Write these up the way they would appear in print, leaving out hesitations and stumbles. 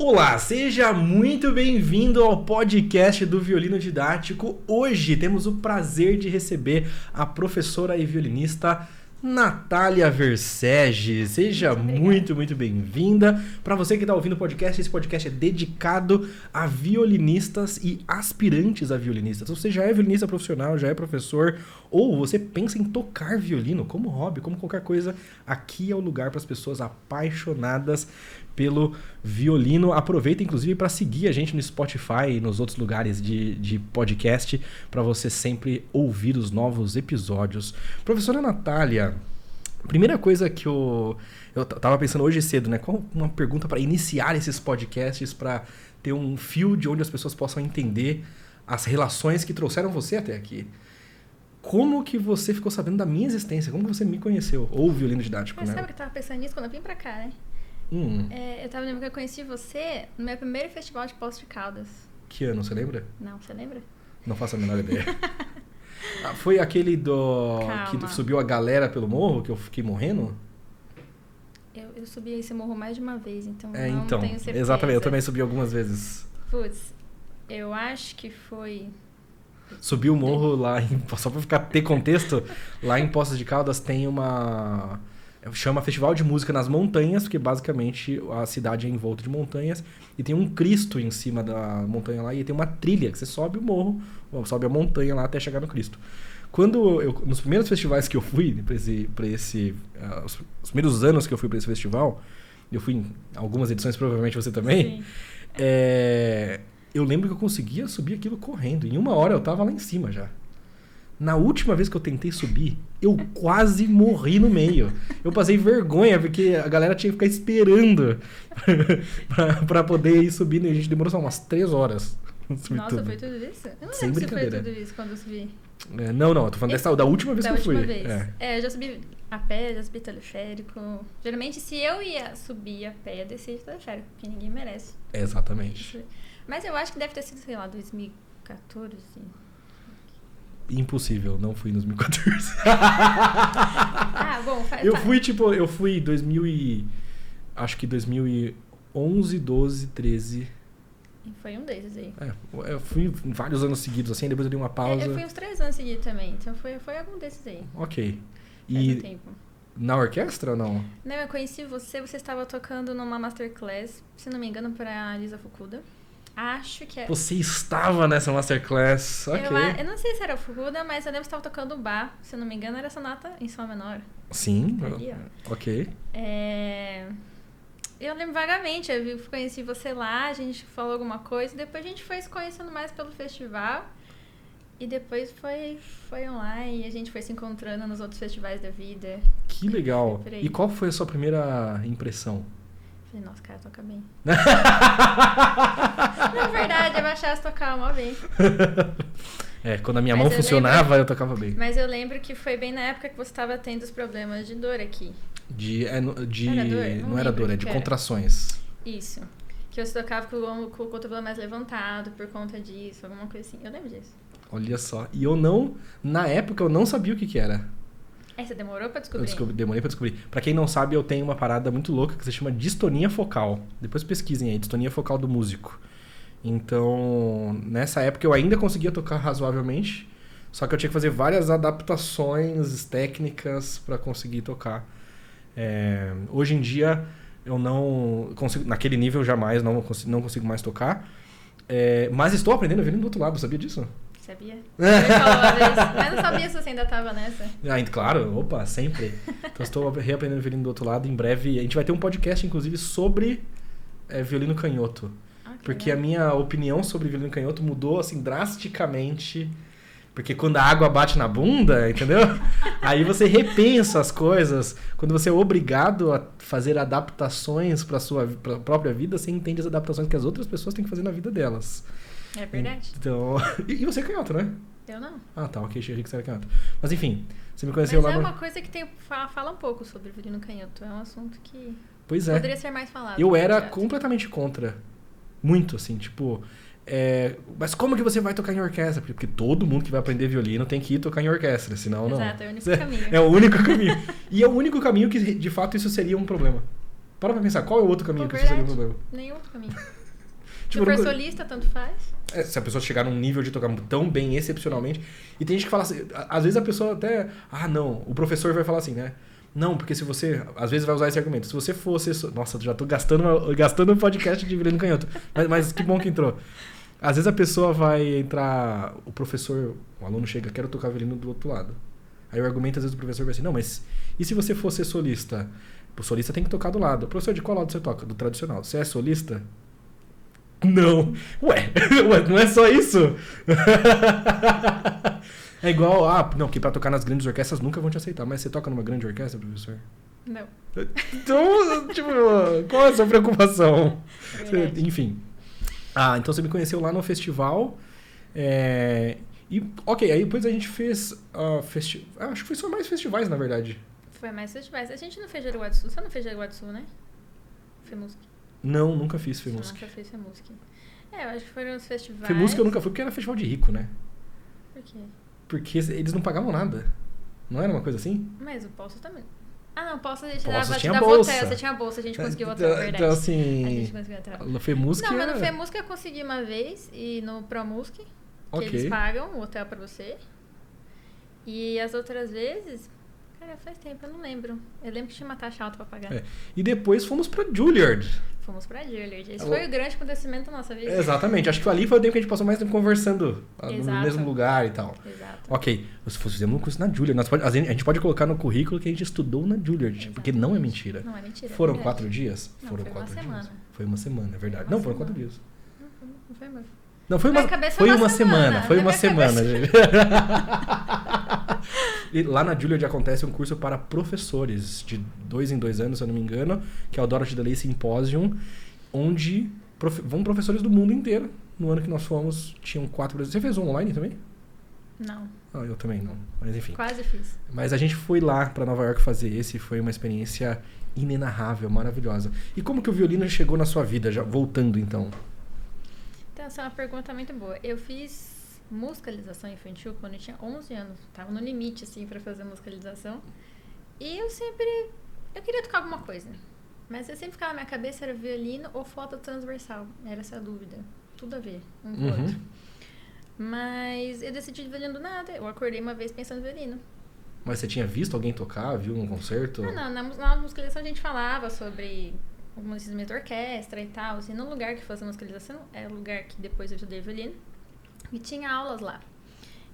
Olá, seja muito bem-vindo ao podcast do Violino Didático. Hoje temos o prazer de receber a professora e violinista Natália Verceges. Seja muito bem-vinda. Para você que está ouvindo o podcast, esse podcast é dedicado a violinistas e aspirantes a violinistas. Você já é violinista profissional, já é professor, ou você pensa em tocar violino como hobby, como qualquer coisa, aqui é o lugar para as pessoas apaixonadas pelo violino. Aproveita inclusive para seguir a gente no Spotify e nos outros lugares de podcast para você sempre ouvir os novos episódios. Professora Natália, primeira coisa que eu tava pensando hoje cedo, né? Qual uma pergunta para iniciar esses podcasts, para ter um fio de onde as pessoas possam entender as relações que trouxeram você até aqui. Como que você ficou sabendo da minha existência? Como que você me conheceu? Ou violino didático, né? Sabe que eu tava pensando nisso quando eu vim pra cá, né? Eu tava lembrando que eu conheci você no meu primeiro festival de Poços de Caldas. Que ano, você lembra? Não, você lembra? Não faço a menor ideia. Foi aquele que subiu a galera pelo morro, que eu fiquei morrendo? Eu subi esse morro mais de uma vez, então não tenho certeza. Exatamente, eu também subi algumas vezes. Putz, eu acho que foi... Subi o morro lá, só pra ter contexto, lá em Poços de Caldas tem chama Festival de Música nas Montanhas, porque basicamente a cidade é envolta de montanhas e tem um Cristo em cima da montanha lá e tem uma trilha que você sobe o morro, sobe a montanha lá até chegar no Cristo. Nos primeiros festivais que eu fui, os primeiros anos que eu fui para esse festival, eu fui em algumas edições, provavelmente você também, eu lembro que eu conseguia subir aquilo correndo. Em 1 hora eu tava lá em cima já. Na última vez que eu tentei subir, eu quase morri no meio. Eu passei vergonha, porque a galera tinha que ficar esperando pra poder ir subindo. E a gente demorou só umas 3 horas. Nossa, foi tudo isso? Eu não lembro se foi tudo isso quando eu subi. Não, eu tô falando da última vez que eu fui. Eu já subi a pé, já subi teleférico. Geralmente, se eu ia subir a pé, eu descia de teleférico, porque ninguém merece. Exatamente. Mas eu acho que deve ter sido, sei lá, 2014, Impossível, não fui em 2014. Bom, eu fui em acho que 2011, 12, 13. Foi um desses aí. Eu fui vários anos seguidos, assim, depois eu dei uma pausa. Eu fui uns 3 anos seguidos também, então foi algum desses aí. Ok. Faz um tempo. Na orquestra ou não? Não, eu conheci você estava tocando numa masterclass, se não me engano, pra Lisa Fukuda. Acho que é. Você estava nessa masterclass, ok. Eu não sei se era Fukuda, mas eu lembro que você estava tocando Bach, se não me engano, era sonata em sol menor. Sim, ali, ok. Eu lembro vagamente, eu conheci você lá, a gente falou alguma coisa, depois a gente foi se conhecendo mais pelo festival, e depois foi online, e a gente foi se encontrando nos outros festivais da vida. Que legal. E qual foi a sua primeira impressão? Falei, nossa, cara, toca bem. Na verdade, eu achasse tocar mal bem. Quando a minha mão funcionava, eu tocava bem. Mas eu lembro que foi bem na época que você estava tendo os problemas de dor aqui. Não era dor, é de contrações. Isso. Que você tocava com o cotovelo mais levantado por conta disso, alguma coisa assim. Eu lembro disso. Olha só. E na época, eu não sabia o que era. Você demorou pra descobrir? Demorei pra descobrir. Pra quem não sabe, eu tenho uma parada muito louca que se chama distonia focal. Depois pesquisem aí, distonia focal do músico. Então, nessa época eu ainda conseguia tocar razoavelmente, só que eu tinha que fazer várias adaptações técnicas pra conseguir tocar. Hoje em dia, eu não consigo, naquele nível jamais, não consigo mais tocar. Mas estou aprendendo violino do outro lado, sabia disso? Sabia? Você falou uma vez, mas não sabia se você ainda estava nessa. Claro, sempre. Então estou reaprendendo violino do outro lado. Em breve a gente vai ter um podcast, inclusive, sobre violino canhoto. Porque a minha opinião sobre violino canhoto mudou assim drasticamente. Porque quando a água bate na bunda, entendeu? Aí você repensa as coisas. Quando você é obrigado a fazer adaptações para sua própria vida, você entende as adaptações que as outras pessoas têm que fazer na vida delas. É verdade. Então, e você é canhoto, né? Eu não. Tá, ok, achei que você era canhoto. Mas enfim, você me conheceu lá... Mas uma coisa que fala um pouco sobre violino canhoto. É um assunto que poderia ser mais falado. Eu era completamente contra. Muito, assim, tipo... mas como que você vai tocar em orquestra? Porque todo mundo que vai aprender violino tem que ir tocar em orquestra, senão não. Exato, é o único caminho. É o único caminho. E é o único caminho que, de fato, isso seria um problema. Para pra pensar, qual é o outro caminho Pô, que você seria um verdade. problema? Nenhum outro caminho. Tipo, Se for nunca- solista, tanto faz. se a pessoa chegar num nível de tocar tão bem, excepcionalmente. E tem gente que fala assim, às vezes a pessoa até. Ah, não. O professor vai falar assim, né? Não, porque se você. Às vezes vai usar esse argumento. Se você fosse. Nossa, já tô gastando um podcast de violino canhoto. Mas que bom que entrou. Às vezes a pessoa vai entrar. O professor. O aluno chega, quero tocar violino do outro lado. Aí o argumento, às vezes, do professor vai assim, não, mas e se você fosse solista? O solista tem que tocar do lado. Professor, de qual lado você toca? Do tradicional. Você é solista? Não. Ué, não é só isso? É igual, não, que pra tocar nas grandes orquestras nunca vão te aceitar. Mas você toca numa grande orquestra, professor? Não. Então, tipo, qual é a sua preocupação? Verdade. Enfim. Então você me conheceu lá no festival. E, ok, aí depois a gente fez acho que foi só mais festivais, na verdade. Foi mais festivais. A gente não fez Jaraguá do Sul. Você não fez Jaraguá do Sul, né? FEMUSC. Não, nunca fiz FEMUSC. Nunca fez FEMUSC. Eu acho que foram os festivais. FEMUSC eu nunca fui porque era festival de rico, né? Por quê? Porque eles não pagavam nada. Não era uma coisa assim? Mas o Poços também. Não, o Poços a gente Poços dava, tinha dava bolsa. hotel. Você tinha bolsa, a gente conseguiu hotel, verdade. Então, A assim, gente conseguiu hotel. no FEMUSC Não, mas no era... FEMUSC eu consegui uma vez e no ProMuSC, que Ok. eles pagam o hotel pra você. E as outras vezes, cara, faz tempo, eu não lembro. Eu lembro que tinha uma taxa alta pra pagar. E depois fomos pra Juilliard. Fomos pra Juilliard. Esse foi o grande acontecimento da nossa vida. Exatamente. Acho que ali foi o tempo que a gente passou mais tempo conversando no Exato. mesmo lugar e tal. Exato. Ok, fizemos um curso na Juilliard. A gente pode colocar no currículo que a gente estudou na Juilliard, porque não é mentira. Não é mentira. Foram é verdade. 4 dias? Não, Foram foi 4 uma dias. semana. Foi uma semana, é verdade. Foi uma Não, foram 4 semana. dias. Não foi muito. Não, foi Na uma, cabeça foi uma uma semana. semana. Foi Na uma minha semana. cabeça. Gente. E lá na Juilliard acontece um curso para professores de 2 em 2 anos, se eu não me engano, que é o Dorothy DeLay Symposium, onde vão professores do mundo inteiro. No ano que nós fomos, tinham 4 brasileiros. Você fez online também? Não, Eu também não. Mas enfim. quase fiz. Mas a gente foi lá para Nova York fazer esse, foi uma experiência inenarrável, maravilhosa. E como que o violino chegou na sua vida, já voltando então? Então, essa é uma pergunta muito boa. Eu fiz musicalização infantil quando eu tinha 11 anos. Tava no limite, assim, pra fazer musicalização. E eu queria tocar alguma coisa. Mas eu sempre ficava na minha cabeça, era violino ou flauta transversal. Era essa a dúvida. Tudo a ver, um com o outro. Mas eu decidi de violino do nada. Eu acordei uma vez pensando em violino. Mas você tinha visto alguém tocar, viu num concerto? Não, na musicalização a gente falava sobre alguns instrumentos de orquestra e tal. Assim, no lugar que fazia musicalização, era o lugar que depois eu estudei violino. E tinha aulas lá.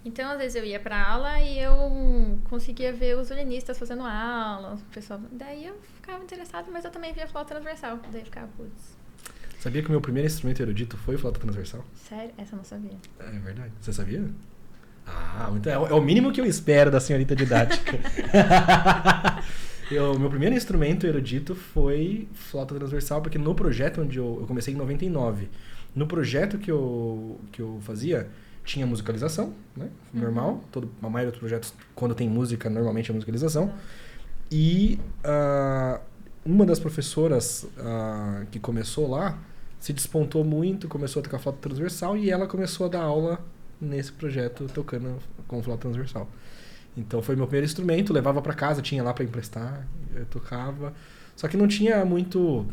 Então, às vezes eu ia pra aula e eu conseguia ver os violinistas fazendo aula, o pessoal. Daí eu ficava interessada, mas eu também via flauta transversal. Daí eu ficava, putz, Sabia que o meu primeiro instrumento erudito foi flauta transversal? sério? Essa eu não sabia. É verdade. Você sabia? Então é o mínimo que eu espero da senhorita didática. Meu primeiro instrumento erudito foi flauta transversal, porque no projeto onde eu comecei em 99, no projeto que eu fazia, tinha musicalização, né? Normal. A maioria dos projetos, quando tem música, normalmente é musicalização. E uma das professoras que começou lá se despontou muito, começou a tocar flauta transversal e ela começou a dar aula nesse projeto tocando com flauta transversal. Então foi meu primeiro instrumento, levava pra casa, tinha lá pra emprestar, eu tocava. Só que não tinha muito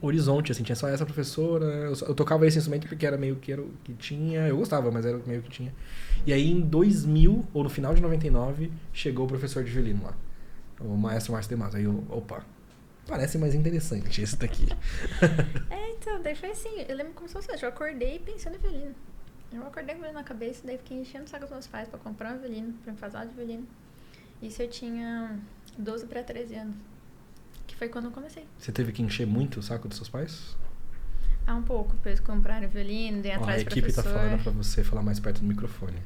horizonte, assim, tinha só essa professora. Eu tocava esse instrumento porque era meio que era o que tinha. Eu gostava, mas era meio que tinha. E aí em 2000, ou no final de 99, chegou o professor de violino lá, o maestro Márcio De Mato. Aí eu, opa, parece mais interessante esse daqui. Então, daí foi assim, eu lembro como se fosse hoje, eu acordei pensando em violino. Eu acordei com o violino na cabeça, daí fiquei enchendo o saco dos meus pais pra comprar um violino, pra me fazer aula de violino. Isso eu tinha 12 pra 13 anos, que foi quando eu comecei. Você teve que encher muito o saco dos seus pais? Um pouco, pra eles comprarem o violino, dei atrás A do equipe professor. tá falando pra você falar mais perto do microfone.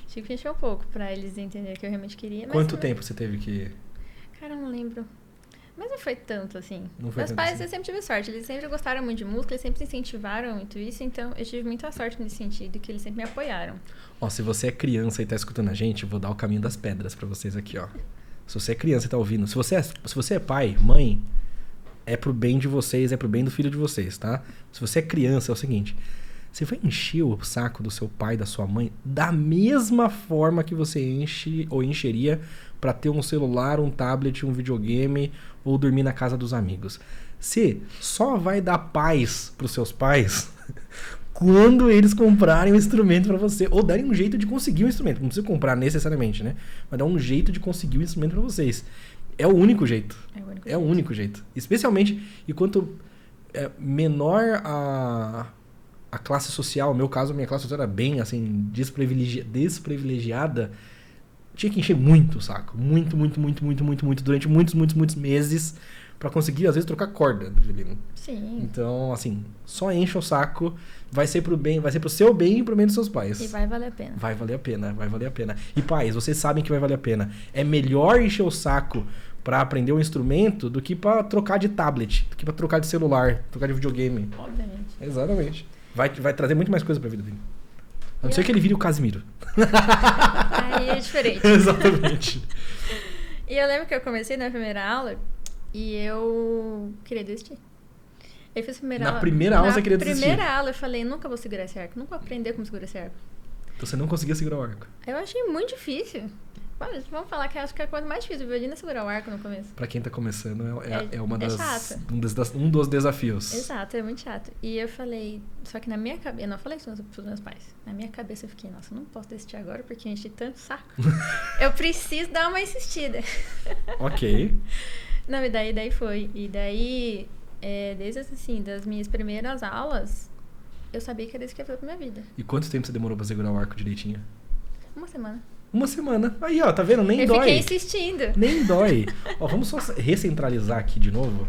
Tive que encher um pouco pra eles entenderem que eu realmente queria. Mas Quanto não- tempo você teve que... Cara, eu não lembro. Mas não foi tanto, assim. Não foi Meus tanto pais, assim. eu sempre tive sorte. Eles sempre gostaram muito de música, eles sempre incentivaram muito isso. Então, eu tive muita sorte nesse sentido, que eles sempre me apoiaram. Ó, se você é criança e tá escutando a gente, eu vou dar o caminho das pedras pra vocês aqui, ó. Se você é criança e tá ouvindo, se você é pai, mãe, é pro bem de vocês, é pro bem do filho de vocês, tá? Se você é criança, é o seguinte, Você vai encher o saco do seu pai, da sua mãe, da mesma forma que você enche ou encheria para ter um celular, um tablet, um videogame ou dormir na casa dos amigos. Você só vai dar paz pros seus pais quando eles comprarem um instrumento para você, ou darem um jeito de conseguir um instrumento. Não precisa comprar necessariamente, né? Mas dar um jeito de conseguir um instrumento para vocês. É o único jeito. É o único jeito. Especialmente, e quanto menor a classe social, no meu caso, a minha classe social era bem, assim, desprivilegiada, tinha que encher muito o saco. Muito, durante muitos meses, pra conseguir, às vezes, trocar corda do violino. Sim. Então, assim, só enche o saco, vai ser pro seu bem e pro bem dos seus pais. E vai valer a pena. Vai valer a pena. E pais, vocês sabem que vai valer a pena. É melhor encher o saco pra aprender um instrumento do que pra trocar de tablet, do que pra trocar de celular, trocar de videogame. Obviamente. Exatamente. Vai trazer muito mais coisa pra vida dele. A não ser que ele vire o Casimiro. Aí é diferente. Exatamente. E eu lembro que eu comecei na primeira aula e eu queria desistir. Eu fiz a primeira aula. Na primeira aula você queria desistir? Na primeira aula eu falei, nunca vou segurar esse arco, nunca vou aprender como segurar esse arco. Então você não conseguia segurar o arco? Eu achei muito difícil. Vamos falar que acho que a coisa mais difícil do violino é segurar o arco no começo. Pra quem tá começando, chato. um dos desafios. Exato, é muito chato. E eu falei, só que na minha cabeça, eu não falei isso pros meus pais. Na minha cabeça eu fiquei, nossa, eu não posso desistir agora porque eu enchi tanto saco. Eu preciso dar uma insistida. Ok. Não, e daí foi. E daí, desde assim, das minhas primeiras aulas, eu sabia que era isso que ia fazer pra minha vida. E quanto tempo você demorou pra segurar o arco direitinho? 1 semana. 1 semana. Aí, ó, tá vendo? Nem dói. Eu fiquei insistindo. Nem dói. Ó, vamos só recentralizar aqui de novo.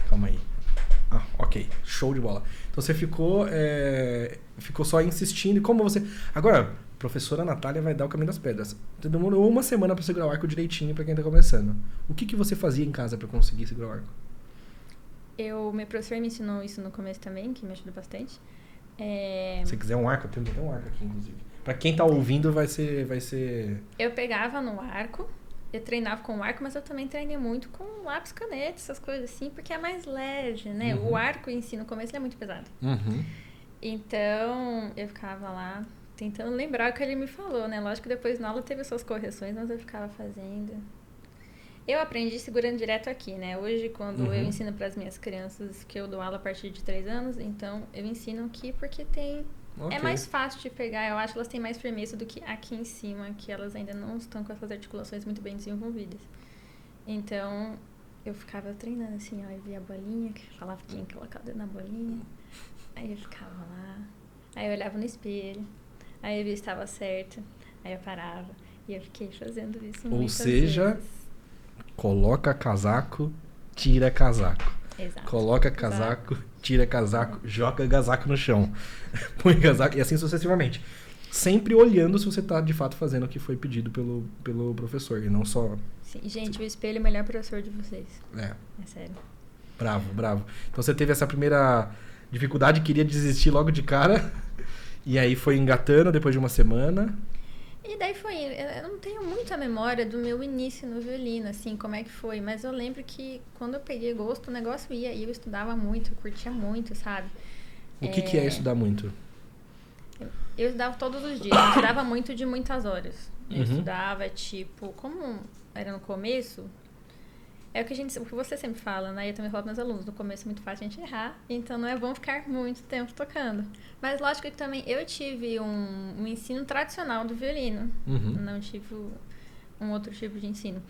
Calma aí. Ah, ok. Show de bola. Então você ficou só insistindo. E como você... Agora, a professora Natália vai dar o caminho das pedras. Você demorou 1 semana pra segurar o arco direitinho pra quem tá começando. O que você fazia em casa pra conseguir segurar o arco? Meu professor me ensinou isso no começo também, que me ajudou bastante. Se quiser um arco, eu tenho até um arco aqui, inclusive. Pra quem tá ouvindo, vai ser... Eu pegava no arco, eu treinava com o arco, mas eu também treinei muito com lápis, caneta, essas coisas assim, porque é mais leve, né? Uhum. O arco em si, no começo, ele é muito pesado. Uhum. Então, eu ficava lá tentando lembrar o que ele me falou, né? Lógico que depois na aula teve suas correções, mas eu ficava fazendo. Eu aprendi segurando direto aqui, né? Hoje, quando eu ensino para as minhas crianças, que eu dou aula a partir de 3 anos, então eu ensino aqui porque tem... Okay. É mais fácil de pegar, eu acho que elas têm mais firmeza do que aqui em cima, que elas ainda não estão com essas articulações muito bem desenvolvidas. Então, eu ficava treinando assim, ó, eu via a bolinha, que eu falava que tinha que colocar o dedo na bolinha, aí eu ficava lá, aí eu olhava no espelho, aí eu via se estava certo, aí eu parava, e eu fiquei fazendo isso muitas vezes. Coloca casaco, tira casaco. Exato. Coloca casaco, tira casaco, joga casaco no chão. Põe casaco e assim sucessivamente. Sempre olhando se você tá de fato fazendo o que foi pedido pelo professor e não só... Sim, gente, o espelho é o melhor professor de vocês. É sério. Bravo. Então você teve essa primeira dificuldade, queria desistir logo de cara. E aí foi engatando depois de 1 semana. E daí foi, eu não tenho muita memória do meu início no violino, assim, como é que foi, mas eu lembro que quando eu peguei gosto, o negócio ia, e eu estudava muito, eu curtia muito, sabe? O que é estudar muito? Eu estudava todos os dias, eu estudava muito de muitas horas. Eu estudava, tipo, como era no começo, é o que você sempre fala, né? E eu também falo para meus alunos, no começo é muito fácil a gente errar, então não é bom ficar muito tempo tocando. Mas lógico que também eu tive um ensino tradicional do violino, não tive um outro tipo de ensino.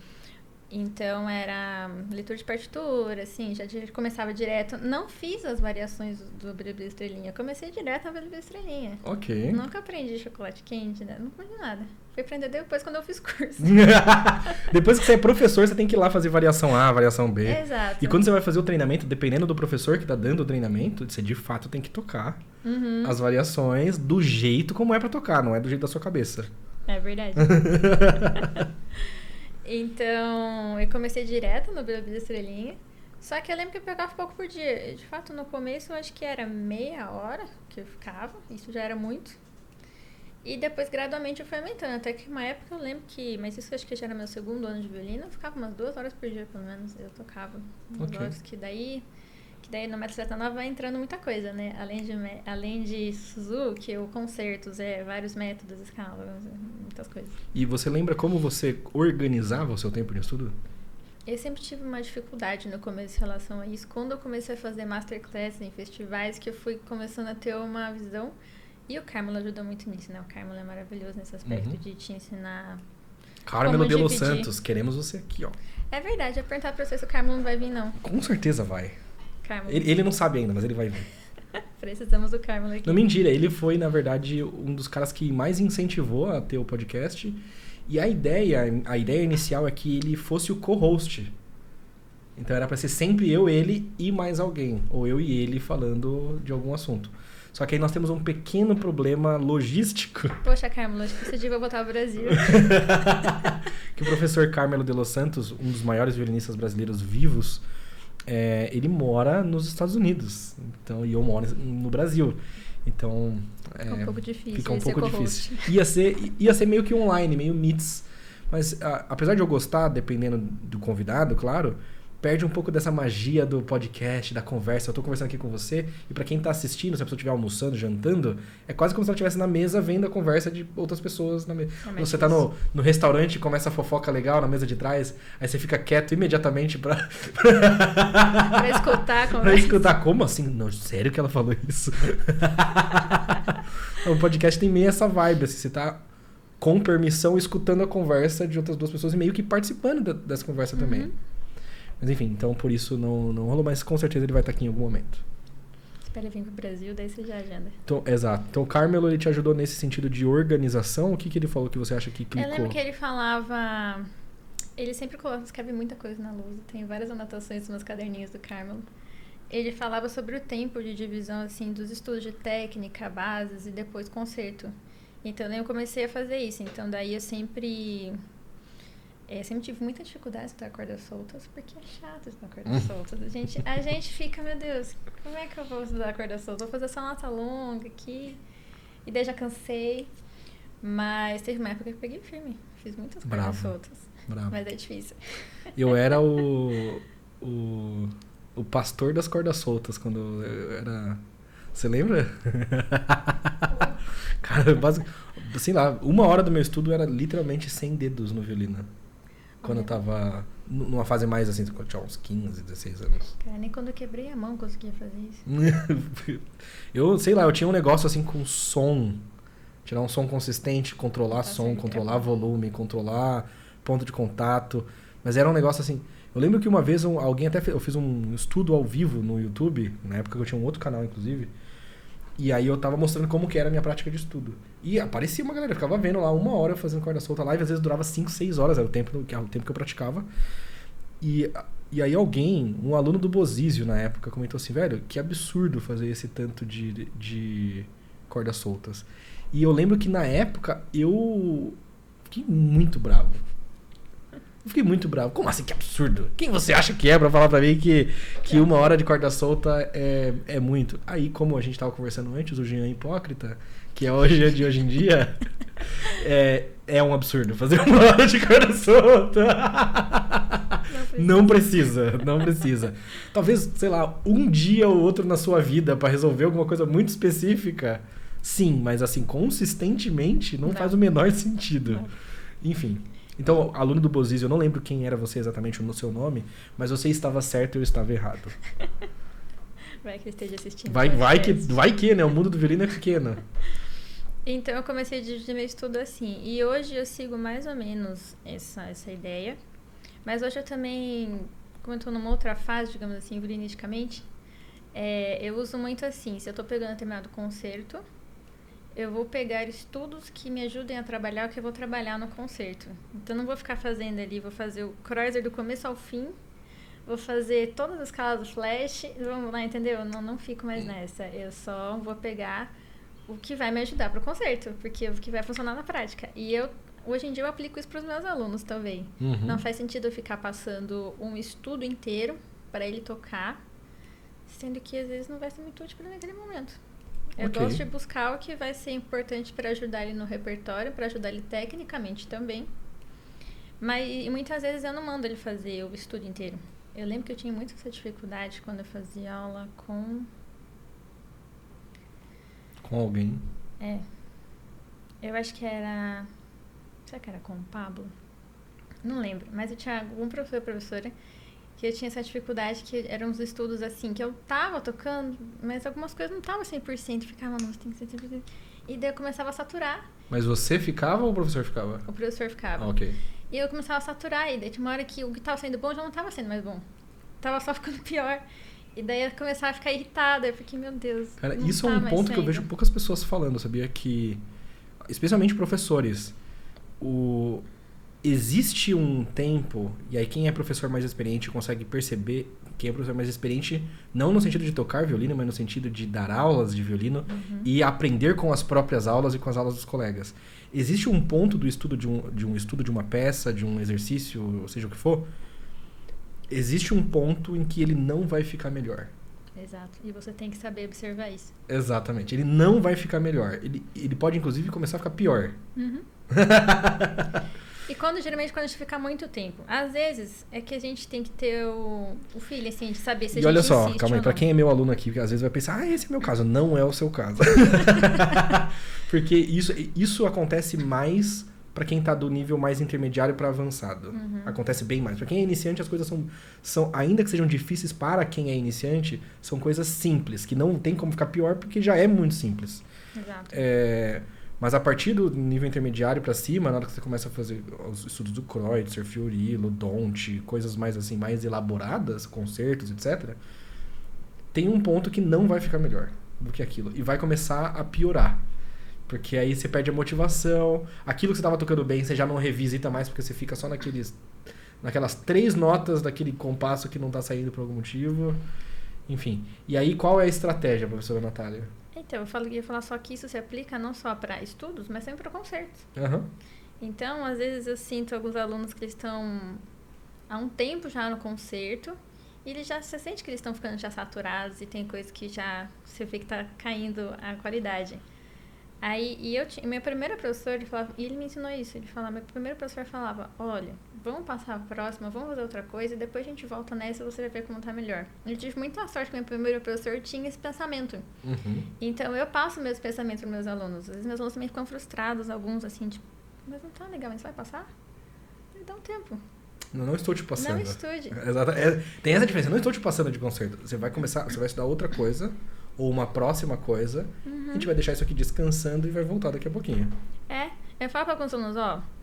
Então era leitura de partitura, assim, já começava direto. Não fiz as variações do Brilho Estrelinha, eu comecei direto na Brilho Estrelinha. Ok. Nunca aprendi chocolate quente, né? Não aprendi nada. Fui aprender depois quando eu fiz curso. Depois que você é professor, você tem que ir lá fazer variação A, variação B. Exato. E quando você vai fazer o treinamento, dependendo do professor que tá dando o treinamento, você de fato tem que tocar as variações do jeito como é pra tocar, não é do jeito da sua cabeça. É verdade. Então, eu comecei direto no Brilho Estrelinha. Só que eu lembro que eu pegava pouco por dia. De fato, no começo, eu acho que era meia hora que eu ficava. Isso já era muito. E depois, gradualmente, eu fui aumentando. Até que uma época eu lembro que... Mas isso eu acho que já era meu 2º ano de violino. Eu ficava umas 2 horas por dia, pelo menos. Eu tocava. Que Que daí no método Seta vai entrando muita coisa, né? Além de Suzuki, o concertos, vários métodos, escalas, muitas coisas. E você lembra como você organizava o seu tempo de estudo? Eu sempre tive uma dificuldade no começo em relação a isso. Quando eu comecei a fazer masterclass em festivais, que eu fui começando a ter uma visão. E o Carmelo ajudou muito nisso, né? O Carmelo é maravilhoso nesse aspecto de te ensinar. Carmelo de Los Santos, queremos você aqui, ó. É verdade, eu ia perguntar pra você se o Carmelo não vai vir, não. Com certeza vai. Carmelo. Ele não sabe ainda, mas ele vai vir. Precisamos do Carmelo aqui. Não, mentira, ele foi, na verdade, um dos caras que mais incentivou a ter o podcast. E a ideia inicial é que ele fosse o co-host. Então era pra ser sempre eu, ele e mais alguém. Ou eu e ele falando de algum assunto. Só que aí nós temos um pequeno problema logístico. Poxa, Carmelo, acho que esse dia eu vou voltar ao Brasil. Que o professor Carmelo de Los Santos, um dos maiores violinistas brasileiros vivos, ele mora nos Estados Unidos. Então, e eu moro no Brasil. Então... Fica um pouco difícil. Fica um pouco difícil. Ia ser meio que online, meio meets. Mas apesar de eu gostar, dependendo do convidado, claro, perde um pouco dessa magia do podcast, da conversa. Eu tô conversando aqui com você, e pra quem tá assistindo, se a pessoa estiver almoçando, jantando, é quase como se ela estivesse na mesa vendo a conversa de outras pessoas na mesa. Quando você tá no restaurante e começa a fofoca legal na mesa de trás, aí você fica quieto imediatamente pra escutar a conversa. Pra escutar. Como assim? Não, sério que ela falou isso? O podcast tem meio essa vibe, assim, você tá com permissão escutando a conversa de outras duas pessoas e meio que participando dessa conversa também. Mas enfim, então por isso não rolou, mas com certeza ele vai estar aqui em algum momento. Espera vir pro Brasil, daí você já agenda. Então, exato. Então o Carmelo, ele te ajudou nesse sentido de organização. O que ele falou que você acha que clicou? Eu lembro que ele falava... Ele sempre escreve muita coisa na lousa. Tem várias anotações nos meus caderninhos do Carmelo. Ele falava sobre o tempo de divisão, assim, dos estudos de técnica, bases e depois concerto. Então eu comecei a fazer isso. Então daí eu sempre tive muita dificuldade de estudar cordas soltas, porque é chato estudar cordas soltas. A gente fica, meu Deus, como é que eu vou estudar cordas soltas? Vou fazer só nota longa aqui. E daí já cansei. Mas teve uma época que eu peguei firme. Fiz muitas cordas soltas. Bravo. Mas é difícil. Eu era o pastor das cordas soltas quando eu era... Você lembra? Cara, sei lá, 1 hora do meu estudo era literalmente 100 dedos no violino. Quando eu tava numa fase mais assim, quando eu tinha uns 15, 16 anos. Cara, nem quando eu quebrei a mão conseguia fazer isso. Eu tinha um negócio assim com som. Tirar um som consistente, controlar som, controlar volume, controlar ponto de contato. Mas era um negócio assim... Eu lembro que uma vez eu fiz um estudo ao vivo no YouTube, na época que eu tinha um outro canal, inclusive. E aí eu tava mostrando como que era a minha prática de estudo. E aparecia uma galera, eu ficava vendo lá 1 hora fazendo corda solta live, às vezes durava 5, 6 horas, era o tempo que eu praticava. E aí um aluno do Bozizio na época, comentou assim, velho, que absurdo fazer esse tanto de cordas soltas. E eu lembro que na época eu fiquei muito bravo. Como assim, que absurdo? Quem você acha que é pra falar pra mim que 1 hora de corda solta é muito? Aí, como a gente tava conversando antes, o Jean Hipócrita, que é hoje de hoje em dia, é um absurdo fazer 1 hora de corda solta. Não precisa. Talvez, sei lá, um dia ou outro na sua vida pra resolver alguma coisa muito específica, sim, mas assim, consistentemente não faz o menor sentido. Não. Enfim... Então, aluno do Bozizio, eu não lembro quem era você exatamente no seu nome, mas você estava certo e eu estava errado. Vai que ele esteja assistindo. Vai que, né? O mundo do violino é pequeno. Então, eu comecei a dividir meu estudo assim. E hoje eu sigo mais ou menos essa ideia. Mas hoje eu também, como eu estou numa outra fase, digamos assim, violinisticamente, eu uso muito assim. Se eu estou pegando determinado concerto, eu vou pegar estudos que me ajudem a trabalhar o que eu vou trabalhar no concerto. Então, não vou ficar fazendo ali, vou fazer o Kreutzer do começo ao fim, vou fazer todas as escalas do Flash, vamos lá, entendeu? Não fico mais nessa. Eu só vou pegar o que vai me ajudar para o concerto, porque é o que vai funcionar na prática. E hoje em dia, eu aplico isso para os meus alunos também. Não faz sentido eu ficar passando um estudo inteiro para ele tocar, sendo que às vezes não vai ser muito útil para ele naquele momento. Eu gosto de buscar o que vai ser importante para ajudar ele no repertório, para ajudar ele tecnicamente também. Mas muitas vezes eu não mando ele fazer o estudo inteiro. Eu lembro que eu tinha muito essa dificuldade quando eu fazia aula com... Com alguém. Eu acho que era... Será que era com o Pablo? Não lembro. Mas eu tinha algum professora que eu tinha essa dificuldade, que eram uns estudos assim, que eu tava tocando, mas algumas coisas não estavam 100%, ficava, não, você tem que ser 100%. E daí eu começava a saturar. Mas você ficava ou o professor ficava? O professor ficava. Ok. E eu começava a saturar, e daí tinha uma hora que o que tava sendo bom já não tava sendo mais bom. Tava só ficando pior. E daí eu começava a ficar irritada, eu fiquei, meu Deus. Cara, isso é um ponto que eu vejo poucas pessoas falando, sabia? Que, especialmente professores, existe um tempo, e aí quem é professor mais experiente consegue perceber, quem é professor mais experiente, não no sentido de tocar violino, mas no sentido de dar aulas de violino e aprender com as próprias aulas e com as aulas dos colegas. Existe um ponto do estudo de um estudo de uma peça, de um exercício, ou seja o que for, existe um ponto em que ele não vai ficar melhor. Exato. E você tem que saber observar isso. Exatamente. Ele não vai ficar melhor. Ele pode, inclusive, começar a ficar pior. E geralmente quando a gente fica muito tempo, às vezes é que a gente tem que ter o feeling, assim, de saber se a gente olha só, insiste calma aí, ou pra não. quem é meu aluno aqui, que às vezes vai pensar, esse é meu caso. Não é o seu caso. Porque isso acontece mais pra quem tá do nível mais intermediário pra avançado. Acontece bem mais. Pra quem é iniciante, as coisas são, ainda que sejam difíceis para quem é iniciante, são coisas simples, que não tem como ficar pior porque já é muito simples. Exato. Mas a partir do nível intermediário pra cima, na hora que você começa a fazer os estudos do Kreutzer, Fiorillo, Dont, coisas mais assim, mais elaboradas, concertos, etc., tem um ponto que não vai ficar melhor do que aquilo. E vai começar a piorar. Porque aí você perde a motivação. Aquilo que você estava tocando bem, você já não revisita mais, porque você fica só naquelas 3 notas daquele compasso que não está saindo por algum motivo. Enfim. E aí, qual é a estratégia, professora Natália? Então, eu ia falar só que isso se aplica não só para estudos, mas também para concertos. Então, às vezes eu sinto alguns alunos que eles estão há um tempo já no concerto e você sente que eles estão ficando já saturados e tem coisa que já você vê que está caindo a qualidade. Aí, minha primeira professora, ele me ensinou isso, meu primeiro professor falava, olha, vamos passar a próxima, vamos fazer outra coisa, e depois a gente volta nessa e você vai ver como tá melhor. Eu tive muita sorte que meu primeiro professor tinha esse pensamento. Então, eu passo meus pensamentos para meus alunos. Às vezes, meus alunos também ficam frustrados, alguns assim, tipo, mas não tá legal, mas vai passar? Me dá um tempo. Não estou te passando. Não estude. Exato. Tem essa diferença, não estou te passando de concerto. Você vai estudar outra coisa, ou uma próxima coisa, a gente vai deixar isso aqui descansando e vai voltar daqui a pouquinho. Eu falo para alguns alunos,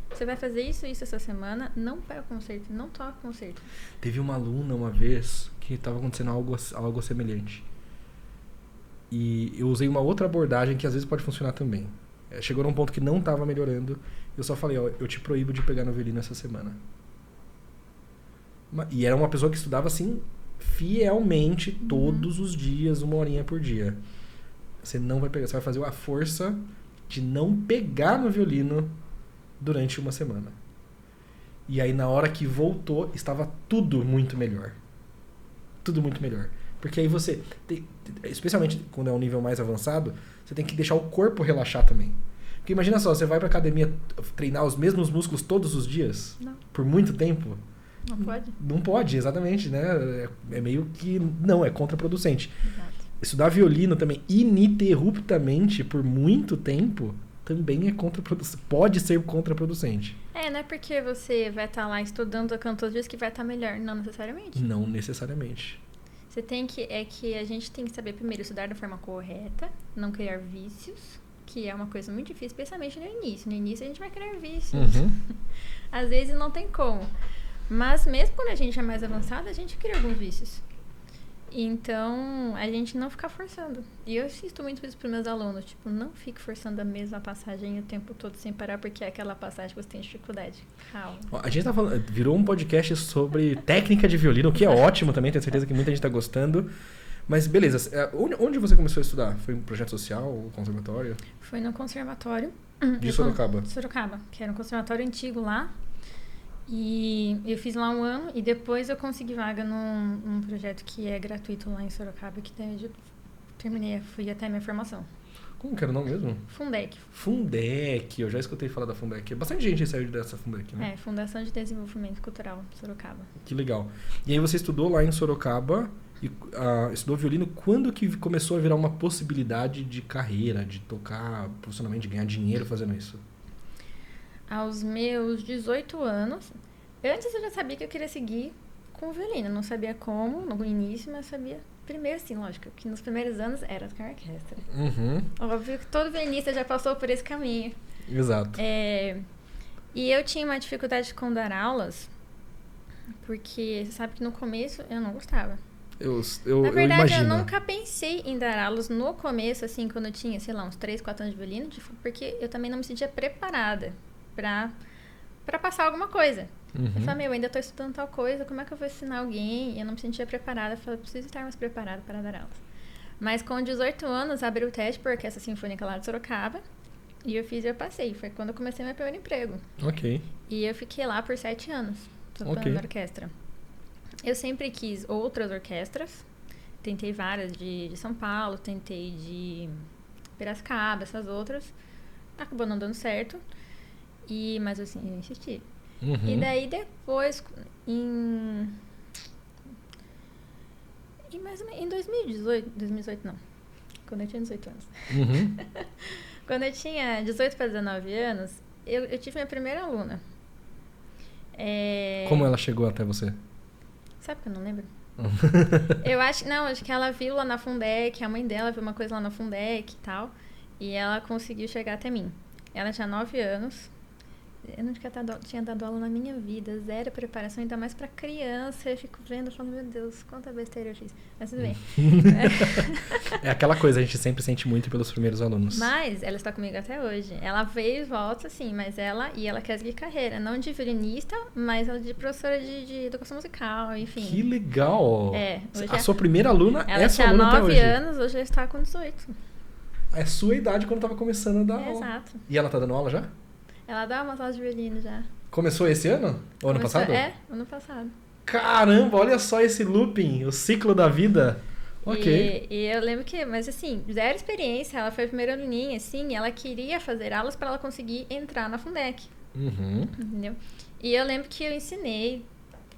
você vai fazer isso essa semana, não pega o concerto, não toca o concerto. Teve uma aluna uma vez que estava acontecendo algo semelhante. E eu usei uma outra abordagem que às vezes pode funcionar também. Chegou num ponto que não estava melhorando, eu só falei, eu te proíbo de pegar no violino essa semana. E era uma pessoa que estudava assim fielmente todos os dias, 1 horinha por dia. Você não vai pegar, você vai fazer a força de não pegar no violino durante 1 semana. E aí na hora que voltou, estava tudo muito melhor. Tudo muito melhor. Porque aí você, especialmente quando é um nível mais avançado, você tem que deixar o corpo relaxar também. Porque imagina só, você vai pra academia treinar os mesmos músculos todos os dias? Não. Por muito tempo? Não pode? Não pode, exatamente, né? É meio que... Não, é contraproducente. Exato. Estudar violino também ininterruptamente por muito tempo também é contraproducente. Pode ser contraproducente. Não é porque você vai estar lá estudando, tocando todos os dias que vai estar melhor. Não necessariamente. Não necessariamente. Que a gente tem que saber primeiro estudar da forma correta, não criar vícios, que é uma coisa muito difícil, especialmente no início. No início a gente vai criar vícios. Às vezes não tem como. Mas mesmo quando a gente é mais avançado, a gente cria alguns vícios. Então, a gente não ficar forçando. E eu insisto muito isso para os meus alunos. Tipo, não fique forçando a mesma passagem o tempo todo sem parar, porque é aquela passagem que você tem dificuldade. Calma. A gente tá falando... Virou um podcast sobre técnica de violino, o que é ótimo também. Tenho certeza que muita gente tá gostando. Mas, beleza. Onde você começou a estudar? Foi um projeto social, um conservatório? Foi no conservatório. De Sorocaba? Sorocaba, que era um conservatório antigo lá. E eu fiz lá 1 ano e depois eu consegui vaga num projeto que é gratuito lá em Sorocaba, que daí eu terminei, fui até a minha formação. Como que era o nome mesmo? Fundec. Fundec, eu já escutei falar da Fundec. Bastante gente saiu dessa Fundec, né? Fundação de Desenvolvimento Cultural, Sorocaba. Que legal. E aí você estudou lá em Sorocaba e estudou violino. Quando que começou a virar uma possibilidade de carreira, de tocar profissionalmente, de ganhar dinheiro fazendo isso? Aos meus 18 anos, antes eu já sabia que eu queria seguir com o violino. Não sabia como, no início, mas sabia... Primeiro, sim, lógico, que nos primeiros anos era tocar orquestra. Uhum. Óbvio que todo violinista já passou por esse caminho. Exato. E eu tinha uma dificuldade com dar aulas, porque você sabe que no começo eu não gostava. Na verdade, eu imagino. Eu nunca pensei em dar aulas no começo, assim, quando eu tinha, sei lá, uns 3, 4 anos de violino, porque eu também não me sentia preparada pra passar alguma coisa. Uhum. Eu falei, eu ainda tô estudando tal coisa, como é que eu vou ensinar alguém? E eu não me sentia preparada, eu falei, preciso estar mais preparada para dar aulas. Mas com 18 anos, abri o teste para a Orquestra Sinfônica lá de Sorocaba, e eu fiz e eu passei. Foi quando eu comecei meu primeiro emprego. Ok. E eu fiquei lá por 7 anos, tocando na orquestra. Eu sempre quis outras orquestras, tentei várias de São Paulo, tentei de Piracicaba, essas outras. Acabou não dando certo, mas assim, eu insisti. Uhum. E daí depois, em 2018 não, quando eu tinha 18 anos. Uhum. Quando eu tinha 18 para 19 anos, eu tive minha primeira aluna. Como ela chegou até você? Sabe que eu não lembro? Acho que ela viu lá na Fundec, a mãe dela viu uma coisa lá na Fundec e tal, e ela conseguiu chegar até mim. Ela tinha 9 anos. Eu nunca tinha dado aula na minha vida, zero preparação, ainda mais pra criança. Eu fico vendo e falo, meu Deus, quanta besteira eu fiz. Mas tudo bem. É aquela coisa, a gente sempre sente muito pelos primeiros alunos. Mas ela está comigo até hoje. Ela veio e volta, sim, mas ela quer seguir carreira. Não de violinista, mas ela de professora de educação musical, enfim. Que legal! Hoje sua primeira aluna é sua aluna até hoje. Ela tinha 9 anos, hoje ela está com 18. É sua idade quando estava começando a dar aula. Exato. E ela tá dando aula já? Ela dá umas aulas de violino já. Começou esse ano? Ou ano passado? Ano passado. Caramba, olha só esse looping, o ciclo da vida. Ok. E eu lembro mas assim, zero experiência, ela foi a primeira aluninha, assim, ela queria fazer aulas para ela conseguir entrar na Fundec. Uhum. Entendeu? E eu lembro que eu ensinei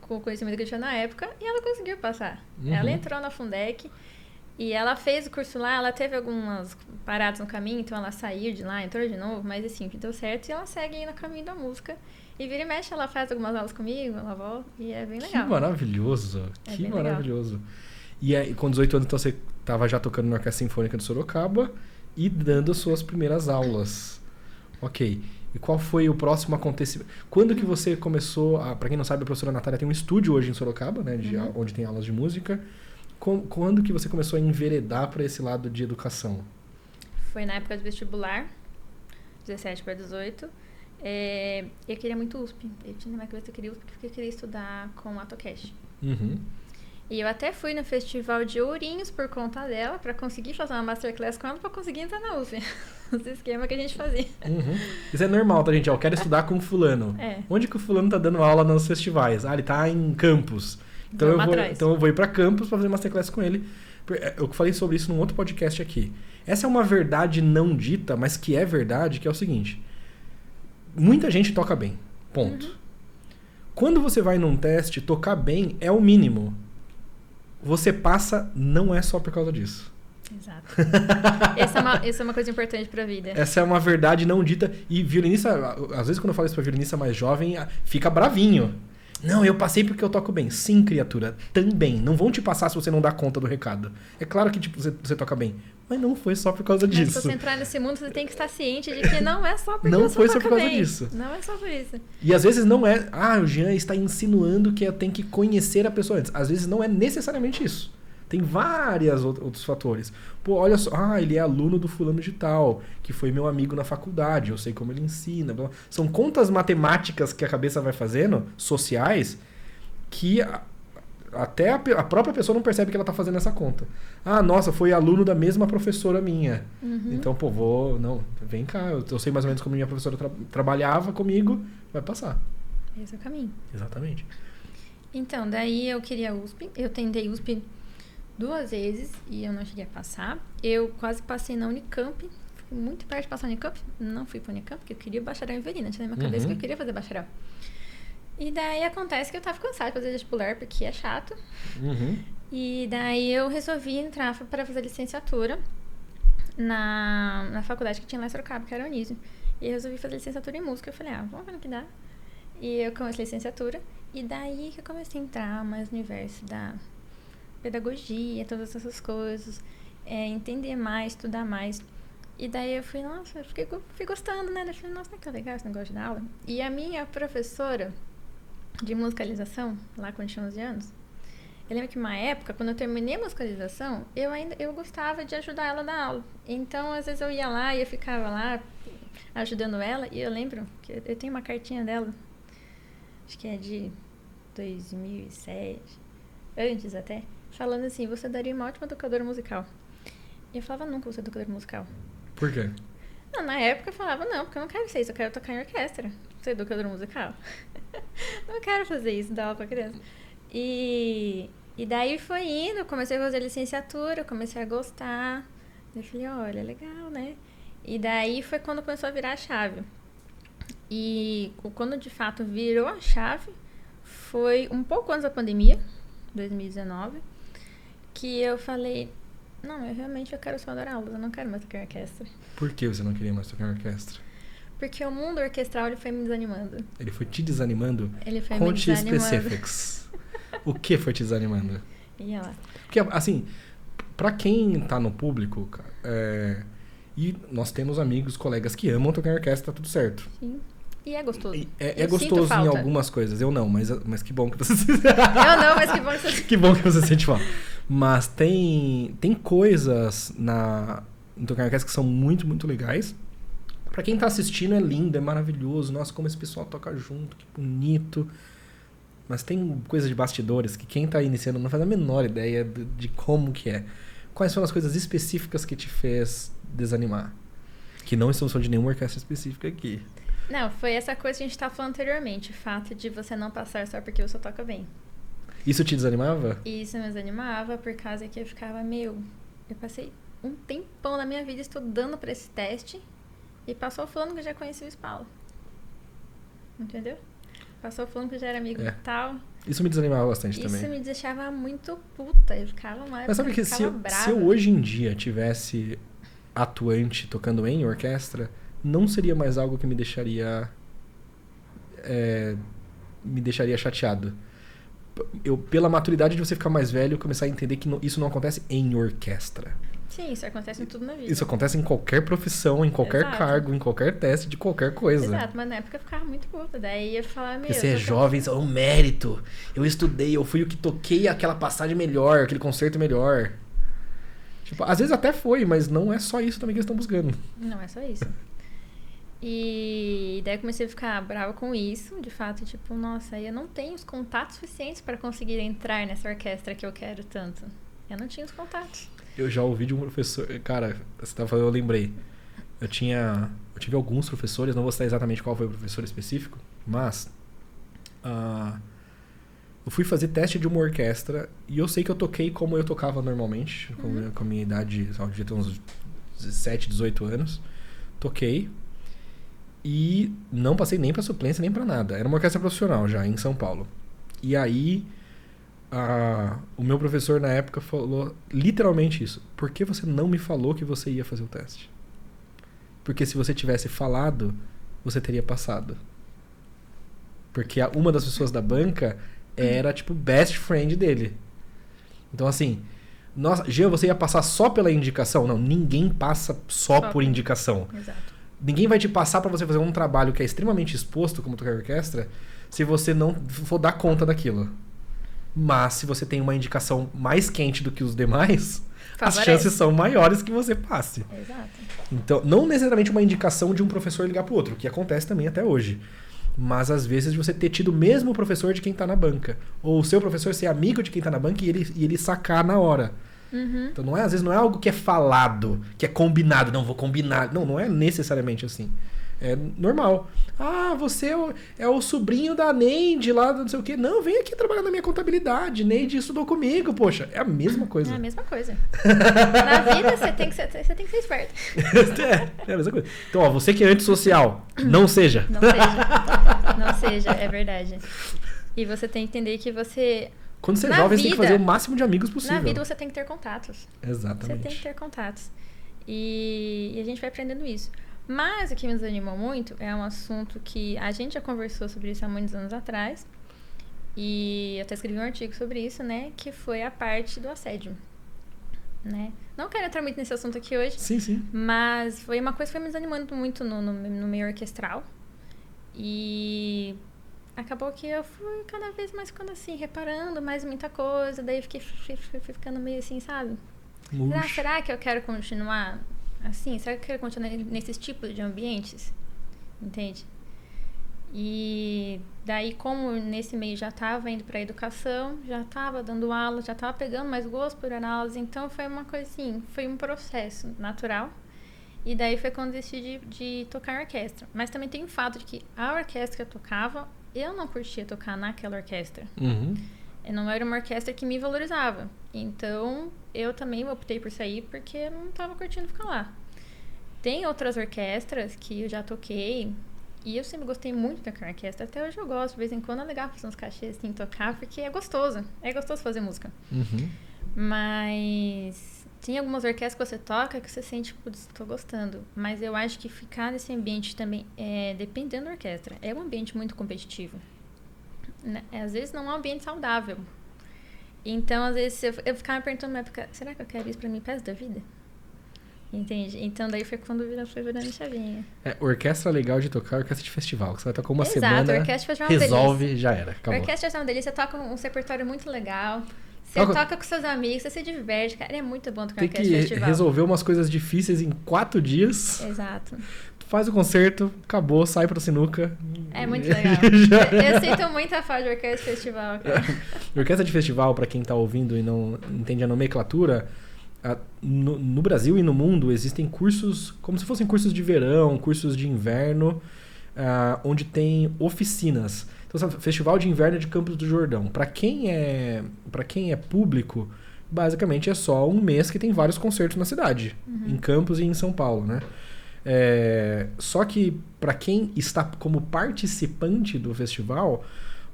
com o conhecimento que eu tinha na época e ela conseguiu passar. Uhum. Ela entrou na Fundec e ela fez o curso lá, ela teve algumas paradas no caminho, então ela saiu de lá, entrou de novo, mas assim, deu certo e ela segue aí no caminho da música. E vira e mexe, ela faz algumas aulas comigo, ela volta, e é bem legal. Que maravilhoso, que maravilhoso. Legal. E aí, com 18 anos, então você estava já tocando na Orquestra Sinfônica de Sorocaba e dando as suas primeiras aulas. Ok. E qual foi o próximo acontecimento? Quando que você começou para quem não sabe, a professora Natália tem um estúdio hoje em Sorocaba, né, onde tem aulas de música. Quando que você começou a enveredar para esse lado de educação? Foi na época do vestibular, 17 para 18. Eu queria muito USP. Eu tinha na minha cabeça que eu queria USP porque eu queria estudar com AutoCAD. Uhum. E eu até fui no Festival de Ourinhos por conta dela, para conseguir fazer uma masterclass com ela, para conseguir entrar na USP. Esse esquema que a gente fazia. Uhum. Isso é normal, tá, gente? Eu quero estudar com fulano. Onde que o fulano tá dando aula nos festivais? Ele tá em Campos. Então eu vou ir para Campos para fazer masterclass com ele. Eu falei sobre isso num outro podcast aqui. Essa é uma verdade não dita, mas que é verdade, que é o seguinte. Muita gente toca bem. Ponto. Uhum. Quando você vai num teste, tocar bem é o mínimo. Você passa, não é só por causa disso. Exato. Essa é uma coisa importante pra vida. Essa é uma verdade não dita. E violinista, às vezes quando eu falo isso pra violinista mais jovem, fica bravinho. Não, eu passei porque eu toco bem. Sim, criatura, também. Não vão te passar se você não dá conta do recado. É claro que tipo, você toca bem. Mas não foi só por causa disso. Se você entrar nesse mundo, você tem que estar ciente de que não é só porque não você foi toca só por causa bem. disso. Não é só por isso. E às vezes não é... o Jean está insinuando que eu tenho que conhecer a pessoa antes. Às vezes não é necessariamente isso. Tem vários outros fatores. Pô, olha só, ele é aluno do fulano de tal, que foi meu amigo na faculdade, eu sei como ele ensina. Blá. São contas matemáticas que a cabeça vai fazendo, sociais, que até a própria pessoa não percebe que ela está fazendo essa conta. Nossa, foi aluno da mesma professora minha. Uhum. Então, vem cá, eu sei mais ou menos como minha professora trabalhava comigo, vai passar. Esse é o caminho. Exatamente. Então, daí eu queria USP, eu tentei USP 2 vezes e eu não cheguei a passar. Eu quase passei na Unicamp. Fui muito perto de passar na Unicamp. Não fui pra Unicamp, porque eu queria bacharel em violino. Tinha na minha cabeça que eu queria fazer bacharel. E daí acontece que eu tava cansada de fazer vestibular, porque é chato. E daí eu resolvi entrar para fazer licenciatura na faculdade que tinha lá em Sorocaba, que era a Anísio. E eu resolvi fazer licenciatura em música. Eu falei, vamos ver no que dá. E eu comecei licenciatura. E daí que eu comecei a entrar mais no universo da pedagogia, todas essas coisas. Entender mais, estudar mais. E daí eu fui, nossa, fui gostando, né? Eu falei, nossa, não é que legal esse negócio de dar aula. E a minha professora de musicalização, lá quando eu tinha 11 anos, eu lembro que uma época, quando eu terminei a musicalização, eu gostava de ajudar ela a dar aula. Então, às vezes eu ia lá e eu ficava lá ajudando ela. E eu lembro que eu tenho uma cartinha dela, acho que é de 2007, antes até, falando assim, você daria uma ótima educadora musical. E eu falava, nunca vou ser educadora musical. Por quê? Não, na época eu falava, não, porque eu não quero ser isso, eu quero tocar em orquestra, ser educadora musical. Não quero fazer isso, dar aula pra criança. E daí foi indo, comecei a fazer licenciatura, comecei a gostar. Eu falei, olha, legal, né? E daí foi quando começou a virar a chave. E quando de fato virou a chave, foi um pouco antes da pandemia, 2019, que eu falei, não, eu quero só dar aulas, eu não quero mais tocar em orquestra. Por que você não queria mais tocar em orquestra? Porque o mundo orquestral, ele foi me desanimando. Ele foi te desanimando? Ele foi Conte me desanimando. Specifics. O que foi te desanimando? Ia lá. Porque, assim, pra quem tá no público, cara, e nós temos amigos, colegas que amam tocar em orquestra, tá tudo certo. Sim. E é gostoso. É gostoso em algumas coisas. Eu não, mas que bom que você... Eu não, mas que bom que você... Que bom que você sente falta. Mas tem coisas em tocar em orquestra que são muito, muito legais. Pra quem tá assistindo é lindo, é maravilhoso. Nossa, como esse pessoal toca junto, que bonito. Mas tem coisas de bastidores que quem tá iniciando não faz a menor ideia de como que é. Quais foram as coisas específicas que te fez desanimar? Que não estamos falando de nenhuma orquestra específica aqui. Não, foi essa coisa que a gente tava falando anteriormente. O fato de você não passar só porque você toca bem. Isso te desanimava? Isso me desanimava por causa que eu ficava, eu passei um tempão na minha vida estudando pra esse teste e passou falando que eu já conhecia o Spalo. Entendeu? Passou falando que eu já era amigo e tal. Isso me desanimava bastante também. Isso me deixava muito puta. Eu ficava mais. Mas sabe que se eu hoje em dia tivesse atuante tocando em orquestra, não seria mais algo que me deixaria chateado. Pela maturidade de você ficar mais velho, eu começar a entender que isso não acontece em orquestra. Sim, isso acontece em tudo na vida. Isso acontece em qualquer profissão, em qualquer cargo, em qualquer teste de qualquer coisa. Exato, mas na época eu ficava muito puta. Daí eu falava, Porque você é jovem, isso é um mérito. Eu estudei, eu fui o que toquei aquela passagem melhor, aquele concerto melhor. Tipo, às vezes até foi, mas não é só isso também que eles estão buscando. Não é só isso. E daí eu comecei a ficar brava com isso, de fato, tipo, nossa, eu não tenho os contatos suficientes para conseguir entrar nessa orquestra que eu quero tanto. Eu não tinha os contatos. Eu já ouvi de um professor, cara, você tava falando, eu lembrei. Eu tive alguns professores, não vou citar exatamente qual foi o professor específico, mas eu fui fazer teste de uma orquestra e eu sei que eu toquei como eu tocava normalmente, com a minha idade, eu devia ter uns 17, 18 anos. Toquei. E não passei nem pra suplência, nem pra nada. Era uma orquestra profissional já, em São Paulo. E aí, o meu professor na época falou literalmente isso. Por que você não me falou que você ia fazer o teste? Porque se você tivesse falado, você teria passado. Porque uma das pessoas da banca era, tipo, best friend dele. Então, assim... Nossa, Jean, você ia passar só pela indicação? Não, ninguém passa só por indicação. Exato. Ninguém vai te passar pra você fazer um trabalho que é extremamente exposto, como tocar orquestra, se você não for dar conta daquilo. Mas se você tem uma indicação mais quente do que os demais, as chances são maiores que você passe. Exato. Então, não necessariamente uma indicação de um professor ligar pro outro, que acontece também até hoje. Mas às vezes você ter tido o mesmo professor de quem tá na banca. Ou o seu professor ser amigo de quem tá na banca e ele sacar na hora. Uhum. Então às vezes não é algo que é falado, que é combinado. Não, vou combinar. Não é necessariamente assim. É normal. Ah, você é o sobrinho da Neide lá, não sei o quê. Não, vem aqui trabalhar na minha contabilidade. Neide estudou comigo, poxa. É a mesma coisa. É a mesma coisa. Na vida você tem que ser esperto. É a mesma coisa. Então, ó, você que é antissocial, não seja. Não seja. Não seja, é verdade. E você tem que entender que você... Quando você é jovem, você tem que fazer o máximo de amigos possível. Na vida você tem que ter contatos. Exatamente. Você tem que ter contatos. E a gente vai aprendendo isso. Mas o que me desanimou muito é um assunto que a gente já conversou sobre isso há muitos anos atrás. E eu até escrevi um artigo sobre isso, né? Que foi a parte do assédio. Né? Não quero entrar muito nesse assunto aqui hoje. Sim, sim. Mas foi uma coisa que foi me desanimando muito no meio orquestral. E acabou que eu fui cada vez mais ficando assim, reparando mais muita coisa. Daí fui ficando meio assim, sabe? Será que eu quero continuar assim? Será que eu quero continuar nesses tipos de ambientes? Entende? E daí, como nesse meio já estava indo para a educação, já estava dando aula, já estava pegando mais gosto por análise, então foi uma coisa assim, foi um processo natural. E daí foi quando decidi de tocar em orquestra. Mas também tem o fato de que a orquestra que eu tocava, eu não curtia tocar naquela orquestra. Uhum. Não era uma orquestra que me valorizava. Então, eu também optei por sair porque eu não estava curtindo ficar lá. Tem outras orquestras que eu já toquei e eu sempre gostei muito de tocar em orquestra. Até hoje eu gosto, de vez em quando é legal fazer uns cachês assim, tocar, porque é gostoso. É gostoso fazer música. Uhum. Mas tem algumas orquestras que você toca que você sente, putz, tô gostando. Mas eu acho que ficar nesse ambiente também, dependendo da orquestra, é um ambiente muito competitivo. Às vezes não é um ambiente saudável. Então, às vezes, eu ficava me perguntando na época, será que eu quero isso pra mim pro resto da vida? Entende? Então, daí foi quando foi virando chavinha. Orquestra legal de tocar, orquestra de festival. Que você vai tocar uma Exato, semana, orquestra de festival resolve, delícia. já era, acabou. Orquestra de festival é uma delícia, você toca um repertório muito legal. Você toca com seus amigos, você se diverte, cara. É muito bom tocar orquestra de festival. Tem que resolver umas coisas difíceis em 4 dias. Exato. Faz o concerto, acabou, sai pra sinuca. É muito legal. Eu sinto muita falta de orquestra de festival, cara. Orquestra de festival, pra quem tá ouvindo e não entende a nomenclatura, no Brasil e no mundo existem cursos, como se fossem cursos de verão, cursos de inverno, onde tem oficinas. Então, sabe, Festival de Inverno de Campos do Jordão. Pra quem é público, basicamente é só um mês que tem vários concertos na cidade, em Campos e em São Paulo, né? Só que para quem está como participante do festival,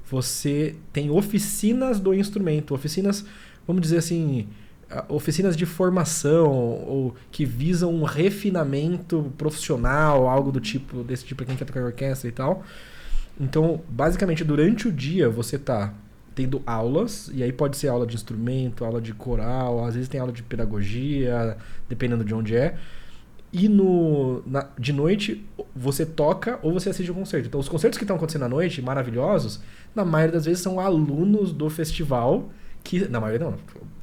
você tem oficinas do instrumento, oficinas, vamos dizer assim, oficinas de formação ou que visam um refinamento profissional, algo do tipo, desse tipo para quem quer tocar em orquestra e tal. Então, basicamente, durante o dia você tá tendo aulas, e aí pode ser aula de instrumento, aula de coral, às vezes tem aula de pedagogia, dependendo de onde é. E de noite você toca ou você assiste o concerto. Então os concertos que estão acontecendo à noite, maravilhosos, na maioria das vezes são alunos do festival, que na maioria não,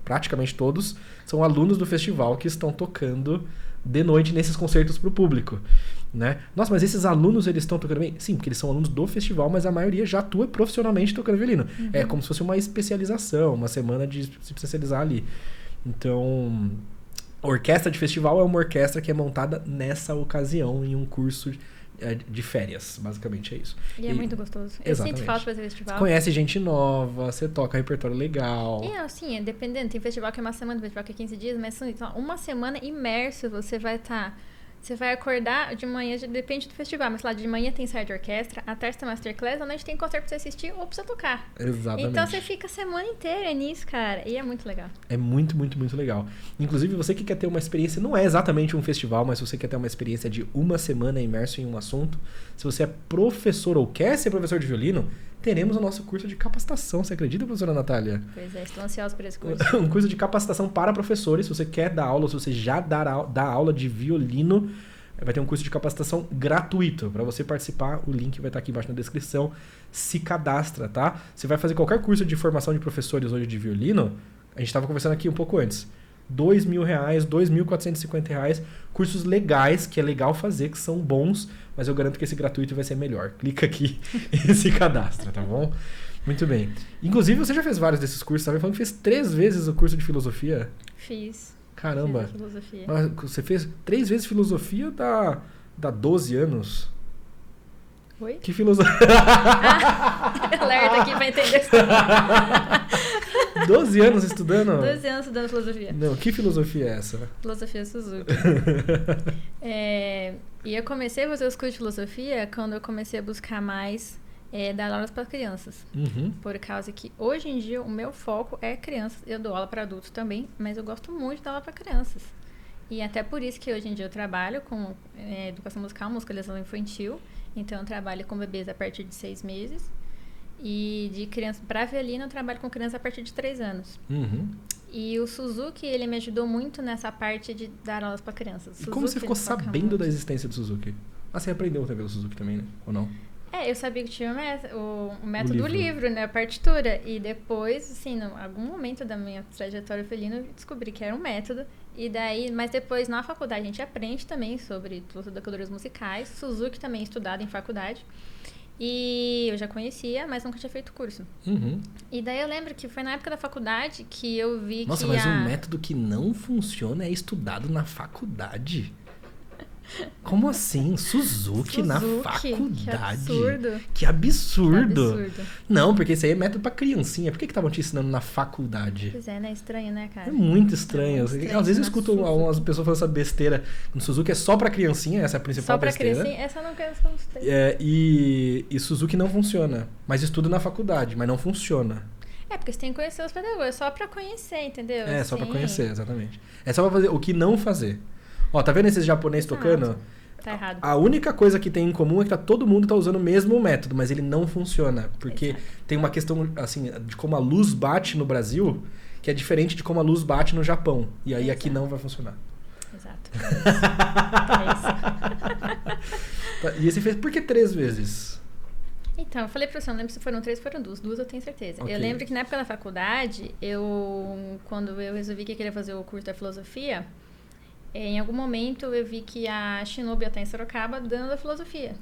praticamente todos são alunos do festival que estão tocando de noite nesses concertos para o público, né? Nossa, mas esses alunos eles estão tocando bem? Sim, porque eles são alunos do festival, mas a maioria já atua profissionalmente tocando violino. É como se fosse uma especialização, uma semana de se especializar ali. Então, a orquestra de festival é uma orquestra que é montada nessa ocasião, em um curso de férias, basicamente é isso. E é muito gostoso. Exatamente. Eu sinto falta de fazer festival. Você conhece gente nova, você toca repertório legal. E assim, dependendo, tem festival que é uma semana, tem festival que é 15 dias, mas assim, uma semana imerso você vai estar... Você vai acordar de manhã, depende do festival, mas lá de manhã tem ensaio de orquestra, à tarde tem masterclass, à noite tem concerto pra você assistir ou pra você tocar. Exatamente. Então você fica a semana inteira nisso, cara, e é muito legal. É muito, muito, muito legal. Inclusive, você que quer ter uma experiência, não é exatamente um festival, mas se você quer ter uma experiência de uma semana imerso em um assunto, se você é professor ou quer ser professor de violino, teremos o nosso curso de capacitação. Você acredita, professora Natália? Pois é, estou ansiosa por esse curso. Um curso de capacitação para professores. Se você quer dar aula, se você já dá aula de violino, vai ter um curso de capacitação gratuito. Para você participar, o link vai estar aqui embaixo na descrição. Se cadastra, tá? Você vai fazer qualquer curso de formação de professores hoje de violino, a gente estava conversando aqui um pouco antes. R$2.000, R$2.450, cursos legais, que é legal fazer, que são bons, mas eu garanto que esse gratuito vai ser melhor. Clica aqui e se cadastra, tá bom? Muito bem. Inclusive, você já fez vários desses cursos, sabe? Falando que fez 3 vezes o curso de filosofia. Fiz. Caramba. Fiz filosofia. Você fez 3 vezes filosofia, dá 12 anos. Oi? Que filosofia... Alerta aqui pra entender. 12 anos estudando? 12 anos estudando filosofia. Não, que filosofia é essa? Filosofia Suzuki. E eu comecei a fazer os cursos de filosofia quando eu comecei a buscar mais dar aulas para crianças. Por causa que hoje em dia o meu foco é crianças. Eu dou aula para adultos também, mas eu gosto muito de dar aula para crianças. E até por isso que hoje em dia eu trabalho com educação musical, musicalização infantil. Então eu trabalho com bebês a partir de 6 meses. E de criança para violino eu trabalho com crianças a partir de 3 anos. E o Suzuki, ele me ajudou muito nessa parte de dar aulas para crianças. E como você ficou sabendo da existência do Suzuki? Ah, você aprendeu também pelo Suzuki também, né? Ou não? Eu sabia que tinha o método do livro, né? A partitura. E depois, assim, em algum momento da minha trajetória felina, eu descobri que era um método. E daí, mas depois, na faculdade, a gente aprende também sobre educadores musicais. Suzuki também é estudado em faculdade. E eu já conhecia, mas nunca tinha feito curso. E daí eu lembro que foi na época da faculdade que eu vi Nossa, mas um método que não funciona é estudado na faculdade? Como assim? Suzuki na faculdade? Que absurdo. Que absurdo. Não, porque isso aí é método pra criancinha. Por que estavam te ensinando na faculdade? Pois é, né? Estranho, né, cara? É muito estranho. Às vezes eu escuto algumas pessoas falando essa besteira. No Suzuki é só pra criancinha, essa é a principal besteira. Só pra criancinha? Essa eu não quero e Suzuki não funciona. Mas estuda na faculdade, mas não funciona. Porque você tem que conhecer os pedagogos. É só pra conhecer, entendeu? Só pra conhecer, exatamente. É só pra fazer o que não fazer. Ó, tá vendo esses japoneses tocando? Tá errado. A única coisa que tem em comum é que todo mundo tá usando o mesmo método, mas ele não funciona. Porque tem uma questão, assim, de como a luz bate no Brasil, que é diferente de como a luz bate no Japão. E aí aqui não vai funcionar. Exato. E esse fez por que 3 vezes? Então, eu falei pra você, não lembro se foram 3 ou foram 2. 2 eu tenho certeza. Okay. Eu lembro que na época da faculdade, quando eu resolvi que eu queria fazer o curso da filosofia, em algum momento eu vi que a Shinobi está em Sorocaba dando a filosofia.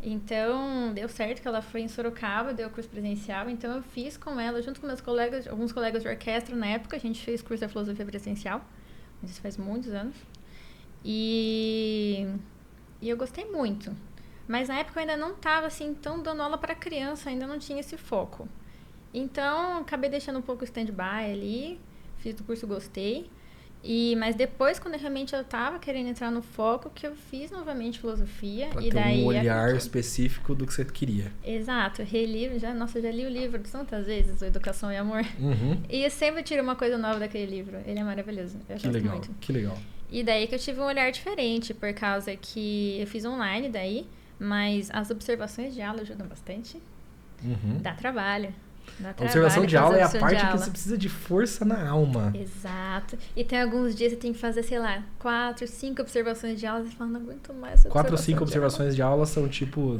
Então, deu certo que ela foi em Sorocaba, deu o curso presencial. Então, eu fiz com ela, junto com meus colegas, alguns colegas de orquestra na época, a gente fez curso da filosofia presencial. Isso faz muitos anos. E eu gostei muito. Mas na época eu ainda não estava assim, tão dando aula para criança, ainda não tinha esse foco. Então, acabei deixando um pouco stand-by ali, fiz o curso, gostei. Mas depois, quando realmente eu tava querendo entrar no foco, que eu fiz novamente filosofia. Pra ter um olhar específico do que você queria. Exato. Eu já li o livro tantas vezes, o Educação e Amor. E eu sempre tiro uma coisa nova daquele livro. Ele é maravilhoso. Eu gosto muito. Que legal. E daí que eu tive um olhar diferente, por causa que eu fiz online daí, mas as observações de aula ajudam bastante. Dá trabalho. A observação de aula é a parte que você precisa de força na alma. Exato. E tem alguns dias que você tem que fazer, sei lá, 4, 5 observações de aula. Você fala, não aguento mais essa 4 ou 5 observações de aula são tipo...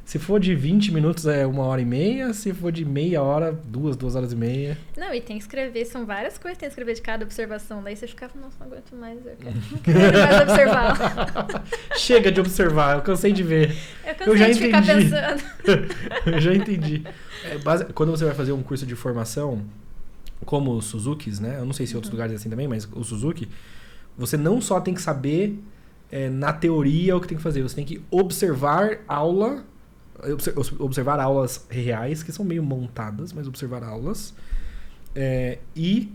Se for de 20 minutos é 1h30. Se for de meia hora, 2 horas e meia. Não, e tem que escrever. São várias coisas que tem que escrever de cada observação. Daí você ficava, nossa, não aguento mais. Não quero mais observar. Chega de observar. Eu cansei de ver. Eu já entendi. Ficar pensando. Eu já entendi. Quando você vai fazer um curso de formação, como os Suzukis, né? Eu não sei se outros lugares é assim também, mas o Suzuki, você não só tem que saber na teoria o que tem que fazer, você tem que observar aulas reais, que são meio montadas, mas observar aulas, e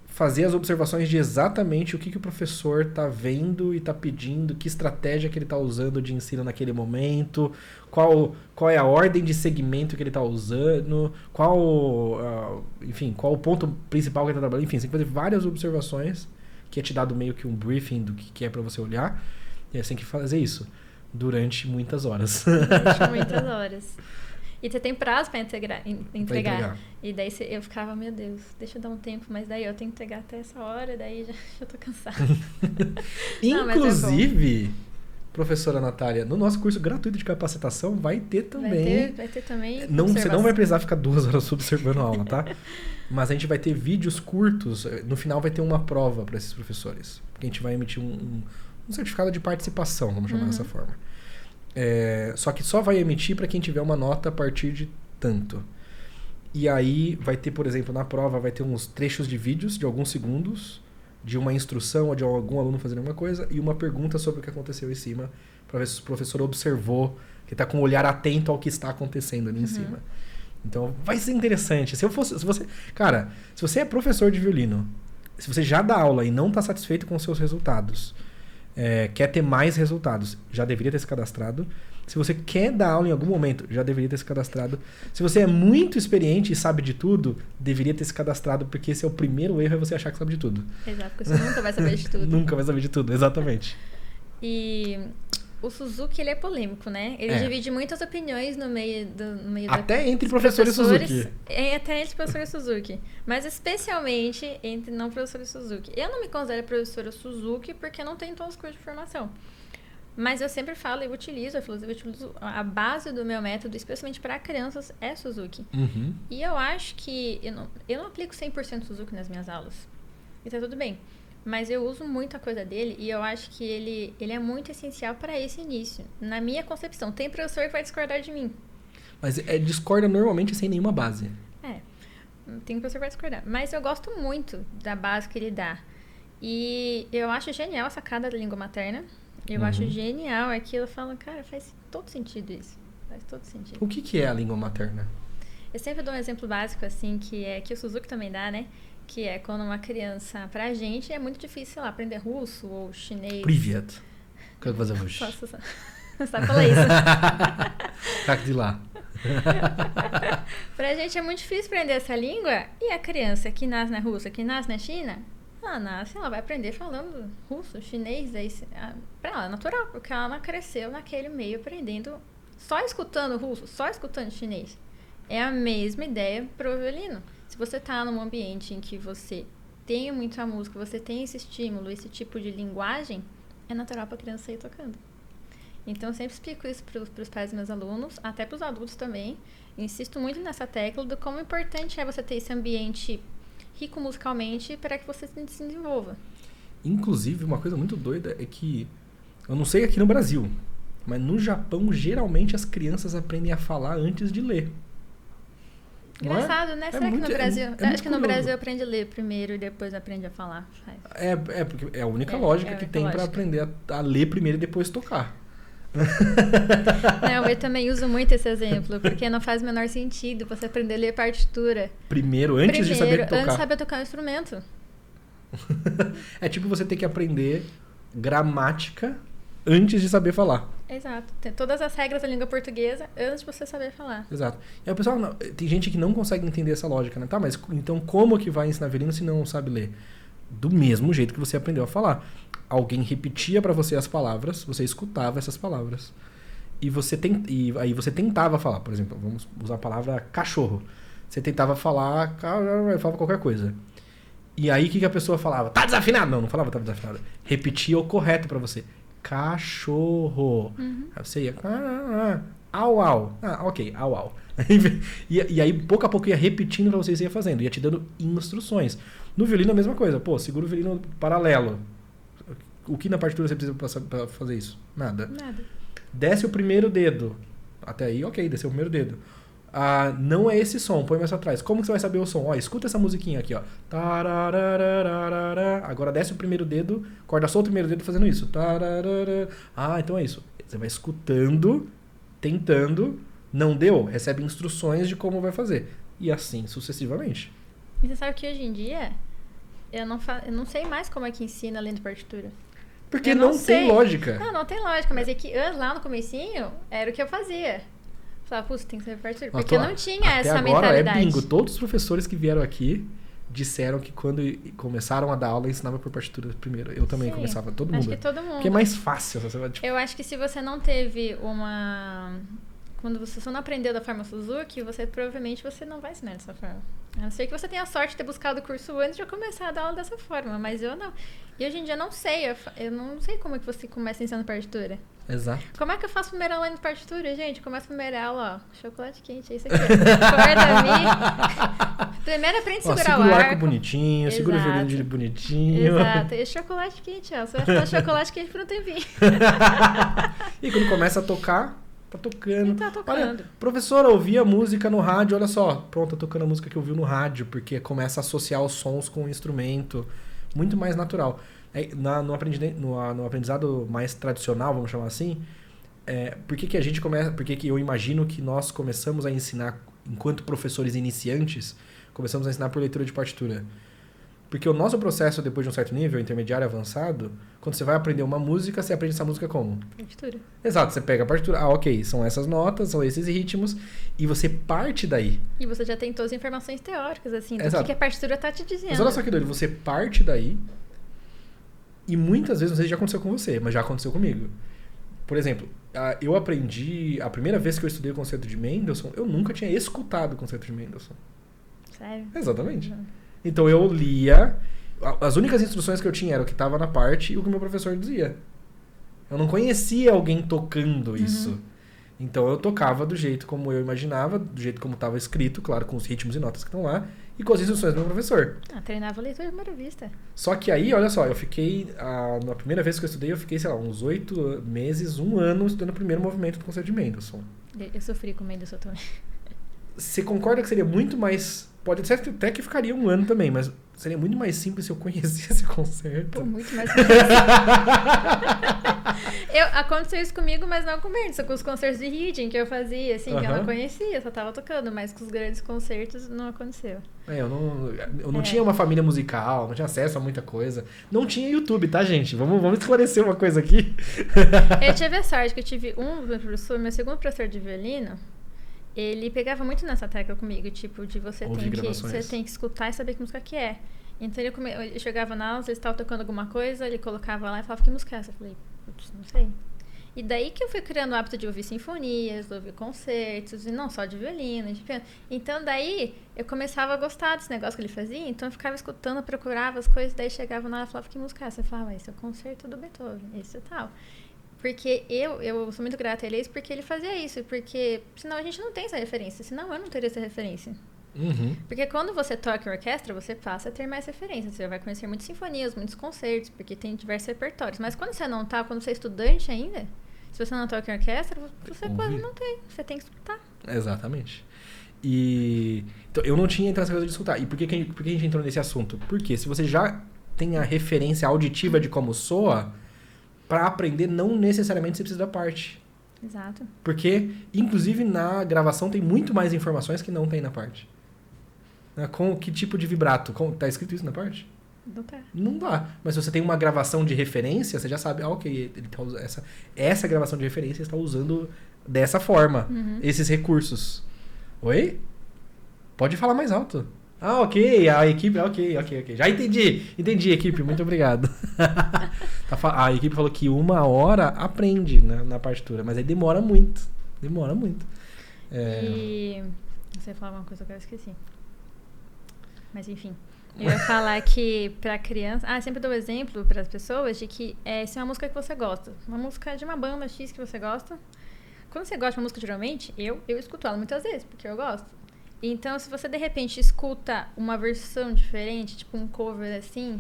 fazer as observações de exatamente o que o professor está vendo e está pedindo, que estratégia que ele está usando de ensino naquele momento, qual é a ordem de segmento que ele está usando, qual o ponto principal que ele está trabalhando. Enfim, você tem que fazer várias observações, que é te dado meio que um briefing do que é para você olhar, e aí você tem que fazer isso durante muitas horas. Durante muitas horas. E você tem prazo para entregar. E daí eu ficava, meu Deus, deixa eu dar um tempo, mas daí eu tenho que entregar até essa hora, daí já tô cansada. Inclusive, professora Natália, no nosso curso gratuito de capacitação vai ter também. Vai ter também. Você não vai precisar ficar 2 horas observando a aula, tá? Mas a gente vai ter vídeos curtos. No final vai ter uma prova para esses professores. Porque a gente vai emitir um certificado de participação, vamos chamar dessa forma. Só que só vai emitir para quem tiver uma nota a partir de tanto. E aí vai ter, por exemplo, na prova vai ter uns trechos de vídeos de alguns segundos de uma instrução ou de algum aluno fazendo alguma coisa e uma pergunta sobre o que aconteceu em cima, para ver se o professor observou, que está com o olhar atento ao que está acontecendo ali em cima. Então, vai ser interessante. Se você é professor de violino, se você já dá aula e não está satisfeito com os seus resultados, quer ter mais resultados, já deveria ter se cadastrado. Se você quer dar aula em algum momento, já deveria ter se cadastrado. Se você é muito experiente e sabe de tudo, deveria ter se cadastrado, porque esse é o primeiro erro, é você achar que sabe de tudo. Exato, porque você nunca vai saber de tudo. Nunca vai saber de tudo, exatamente. E o Suzuki, ele é polêmico, né? Ele divide muitas opiniões no meio até entre professores Suzuki. Até entre professores Suzuki. Mas especialmente entre não professores Suzuki. Eu não me considero professora Suzuki porque não tenho todos os cursos de formação. Mas eu sempre falo, eu utilizo a base do meu método, especialmente para crianças, é Suzuki. E eu acho que eu não aplico 100% Suzuki nas minhas aulas. E tá tudo bem. Mas eu uso muita coisa dele e eu acho que ele é muito essencial para esse início. Na minha concepção. Tem professor que vai discordar de mim. Mas discorda normalmente sem nenhuma base. Tem professor que vai discordar. Mas eu gosto muito da base que ele dá. E eu acho genial a sacada da língua materna. Eu acho genial aquilo. Eu falo, cara, faz todo sentido isso. Faz todo sentido. O que é a língua materna? Eu sempre dou um exemplo básico, assim, que o Suzuki também dá, né? Que é quando uma criança, pra gente, é muito difícil, sei lá, aprender russo ou chinês. Privyet. Как вас зовут? Só falar isso. Как дела? Pra gente é muito difícil aprender essa língua. E a criança que nasce na Rússia, que nasce na China, ela vai aprender falando russo, chinês. Pra ela é natural, porque ela cresceu naquele meio aprendendo, só escutando russo, só escutando chinês. É a mesma ideia pro violino. Se você tá num ambiente em que você tem muita música, você tem esse estímulo, esse tipo de linguagem, é natural pra criança ir tocando. Então, eu sempre explico isso pros pais dos meus alunos, até pros adultos também. Insisto muito nessa tecla do como importante é você ter esse ambiente rico musicalmente para que você se desenvolva. Inclusive, uma coisa muito doida é que, eu não sei aqui no Brasil, mas no Japão, geralmente as crianças aprendem a falar antes de ler. Engraçado, né? Será que no Brasil... acho que no Brasil aprende a ler primeiro e depois aprende a falar. Porque é a única lógica que tem para aprender a ler primeiro e depois tocar. Não, eu também uso muito esse exemplo, porque não faz o menor sentido você aprender a ler partitura. Primeiro, antes de saber tocar. Antes de saber tocar o instrumento. É tipo você ter que aprender gramática antes de saber falar. Exato. Tem todas as regras da língua portuguesa antes de você saber falar. Exato. E aí o pessoal, tem gente que não consegue entender essa lógica, né? Tá, mas então como que vai ensinar violino se não sabe ler? Do mesmo jeito que você aprendeu a falar. Alguém repetia para você as palavras, você escutava essas palavras. E aí você tentava falar, por exemplo, vamos usar a palavra cachorro. Você tentava falar, falava qualquer coisa. E aí o que a pessoa falava? Tá desafinado! Não falava tá desafinado. Repetia o correto para você. Cachorro. Aí você ia... Au, au. Ok, au, au. E aí, pouco a pouco, ia repetindo pra você e ia fazendo. Ia te dando instruções. No violino, a mesma coisa. Pô, segura o violino paralelo. O que na partitura você precisa pra fazer isso? Nada. Desce o primeiro dedo. Até aí, ok, desceu o primeiro dedo. Não é esse som, põe mais pra trás. Como que você vai saber o som? Ó, escuta essa musiquinha aqui, ó. Agora desce o primeiro dedo, corda solta o primeiro dedo fazendo isso. Então é isso. Você vai escutando, tentando, não deu, recebe instruções de como vai fazer. E assim sucessivamente. E você sabe que hoje em dia, eu não sei mais como é que ensina além de partitura. Porque não tem lógica. Não tem lógica, mas é que lá no comecinho, era o que eu fazia. Falava, putz, tem que saber partitura. Porque eu não tinha essa agora mentalidade. É bingo. Todos os professores que vieram aqui disseram que quando começaram a dar aula, ensinava por partitura primeiro. Eu também começava, todo mundo. Acho que todo mundo. Porque é mais fácil. Eu acho que se você não teve uma... Quando você só não aprendeu da forma Suzuki, provavelmente você não vai ensinar dessa forma. A não ser que você tenha a sorte de ter buscado o curso antes de eu começar a dar aula dessa forma. Mas eu não. E hoje em dia eu não sei. Eu não sei como é que você começa ensinando partitura. Exato. Como é que eu faço primeira aula de partitura, gente? Começa a primeira aula, ó. Chocolate quente, é isso aqui. Corda Mi. Primeiro aprende a segurar segura o arco bonitinho, Exato. Segura o violino bonitinho. Exato. E chocolate quente, ó. Você vai falar chocolate quente por um tempinho. E quando começa a tocar, tá tocando. Tá tocando. Olha, professora, ouvia música no rádio, olha só. Pronto, tá tocando a música que ouviu no rádio, porque começa a associar os sons com o instrumento. muito mais natural. No aprendizado mais tradicional, vamos chamar assim, por que a gente começa, por que eu imagino que nós começamos a ensinar, enquanto professores iniciantes, começamos a ensinar por leitura de partitura? Porque o nosso processo, depois de um certo nível, intermediário, avançado, quando você vai aprender uma música, você aprende essa música como? Partitura. Exato, você pega a partitura, ok, são essas notas, são esses ritmos, e você parte daí. E você já tem todas as informações teóricas, assim, do Exato. que a partitura tá te dizendo. Mas olha só que doido, você parte daí, e muitas vezes, não sei se já aconteceu com você, mas já aconteceu comigo. Por exemplo, eu aprendi, a primeira vez que eu estudei o concerto de Mendelssohn, eu nunca tinha escutado o concerto de Mendelssohn. Sério? Exatamente. Então eu lia, as únicas instruções que eu tinha era o que estava na parte e o que o meu professor dizia. Eu não conhecia alguém tocando isso. Então eu tocava do jeito como eu imaginava, do jeito como estava escrito, claro, com os ritmos e notas que estão lá, e com as instruções do meu professor. Treinava a leitura de primeira vista. Só que aí, olha só, eu fiquei, na primeira vez que eu estudei, eu fiquei, sei lá, uns 8 meses, 1 ano estudando o primeiro movimento do concerto de Mendelssohn. Eu sofri com Mendelssohn também. Você concorda que seria muito mais... Pode ser até que ficaria 1 ano também, mas seria muito mais simples se eu conhecesse esse concerto. Pô, muito mais simples. Aconteceu isso comigo, mas não com o Mendelssohn, com os concertos de Haydn que eu fazia, assim, que eu não conhecia, eu só tava tocando, mas com os grandes concertos não aconteceu. Eu não tinha uma família musical, não tinha acesso a muita coisa. Não tinha YouTube, tá, gente? Vamos esclarecer uma coisa aqui. Eu tive a sorte que eu tive meu segundo professor de violino, ele pegava muito nessa tecla comigo, tipo, de você tem que escutar e saber que música que é. Então eu chegava na aula, ele estava tocando alguma coisa, ele colocava lá e falava, que música é essa? Eu falei, putz, não sei. E daí que eu fui criando o hábito de ouvir sinfonias, de ouvir concertos, e não só de violino, de piano. Então daí eu começava a gostar desse negócio que ele fazia, então eu ficava escutando, procurava as coisas, daí chegava na aula e falava, que música é essa? Eu falava, esse é o concerto do Beethoven, esse e tal. Porque eu sou muito grata a ele porque ele fazia isso, porque senão a gente não tem essa referência, senão eu não teria essa referência. Porque quando você toca em orquestra, você passa a ter mais referências, você vai conhecer muitas sinfonias, muitos concertos, porque tem diversos repertórios. Mas quando você não tá, quando você é estudante ainda, se você não toca em orquestra, você quase não tem, você tem que escutar. Exatamente. Então, eu não tinha entrado nessa coisa de escutar. E por que a gente entrou nesse assunto? Porque se você já tem a referência auditiva de como soa, para aprender, não necessariamente você precisa da parte. Exato. Porque, inclusive, na gravação tem muito mais informações que não tem na parte. Com que tipo de vibrato? Tá escrito isso na parte? Não tá. Não dá. Mas se você tem uma gravação de referência, você já sabe, ok, ele tá usando essa gravação de referência está usando dessa forma, esses recursos. Oi? Pode falar mais alto. Ok, a equipe, ok. Já entendi, equipe, muito obrigado. A equipe falou que 1 hora aprende na partitura, mas aí demora muito. E você ia falar uma coisa que eu esqueci. Mas enfim, eu ia falar que pra criança... sempre dou exemplo para as pessoas de que se é uma música que você gosta, uma música de uma banda X que você gosta. Quando você gosta de uma música, geralmente, eu escuto ela muitas vezes, porque eu gosto. Então, se você, de repente, escuta uma versão diferente, tipo um cover assim,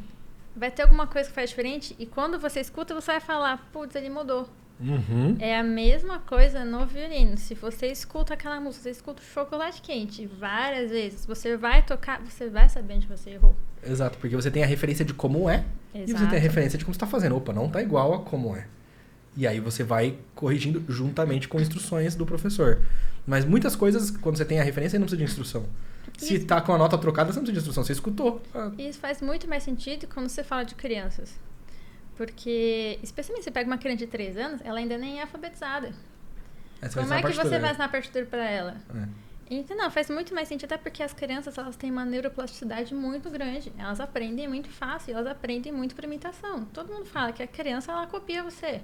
vai ter alguma coisa que faz diferente, e quando você escuta, você vai falar, putz, ele mudou. É a mesma coisa no violino. Se você escuta aquela música, você escuta o Chocolate Quente várias vezes, você vai tocar, você vai saber onde você errou. Exato, porque você tem a referência de como é, e você tem a referência de como você está fazendo. Opa, não tá igual a como é. E aí você vai corrigindo juntamente com instruções do professor. Mas muitas coisas, quando você tem a referência, não precisa de instrução. Se tá com a nota trocada, você não precisa de instrução, você escutou. Isso faz muito mais sentido quando você fala de crianças. Porque, especialmente se você pega uma criança de 3 anos, ela ainda nem é alfabetizada. Como é que você vai ensinar a partitura para ela? Então, não, faz muito mais sentido, até porque as crianças, elas têm uma neuroplasticidade muito grande. Elas aprendem muito fácil, elas aprendem muito por imitação. Todo mundo fala que a criança, ela copia você.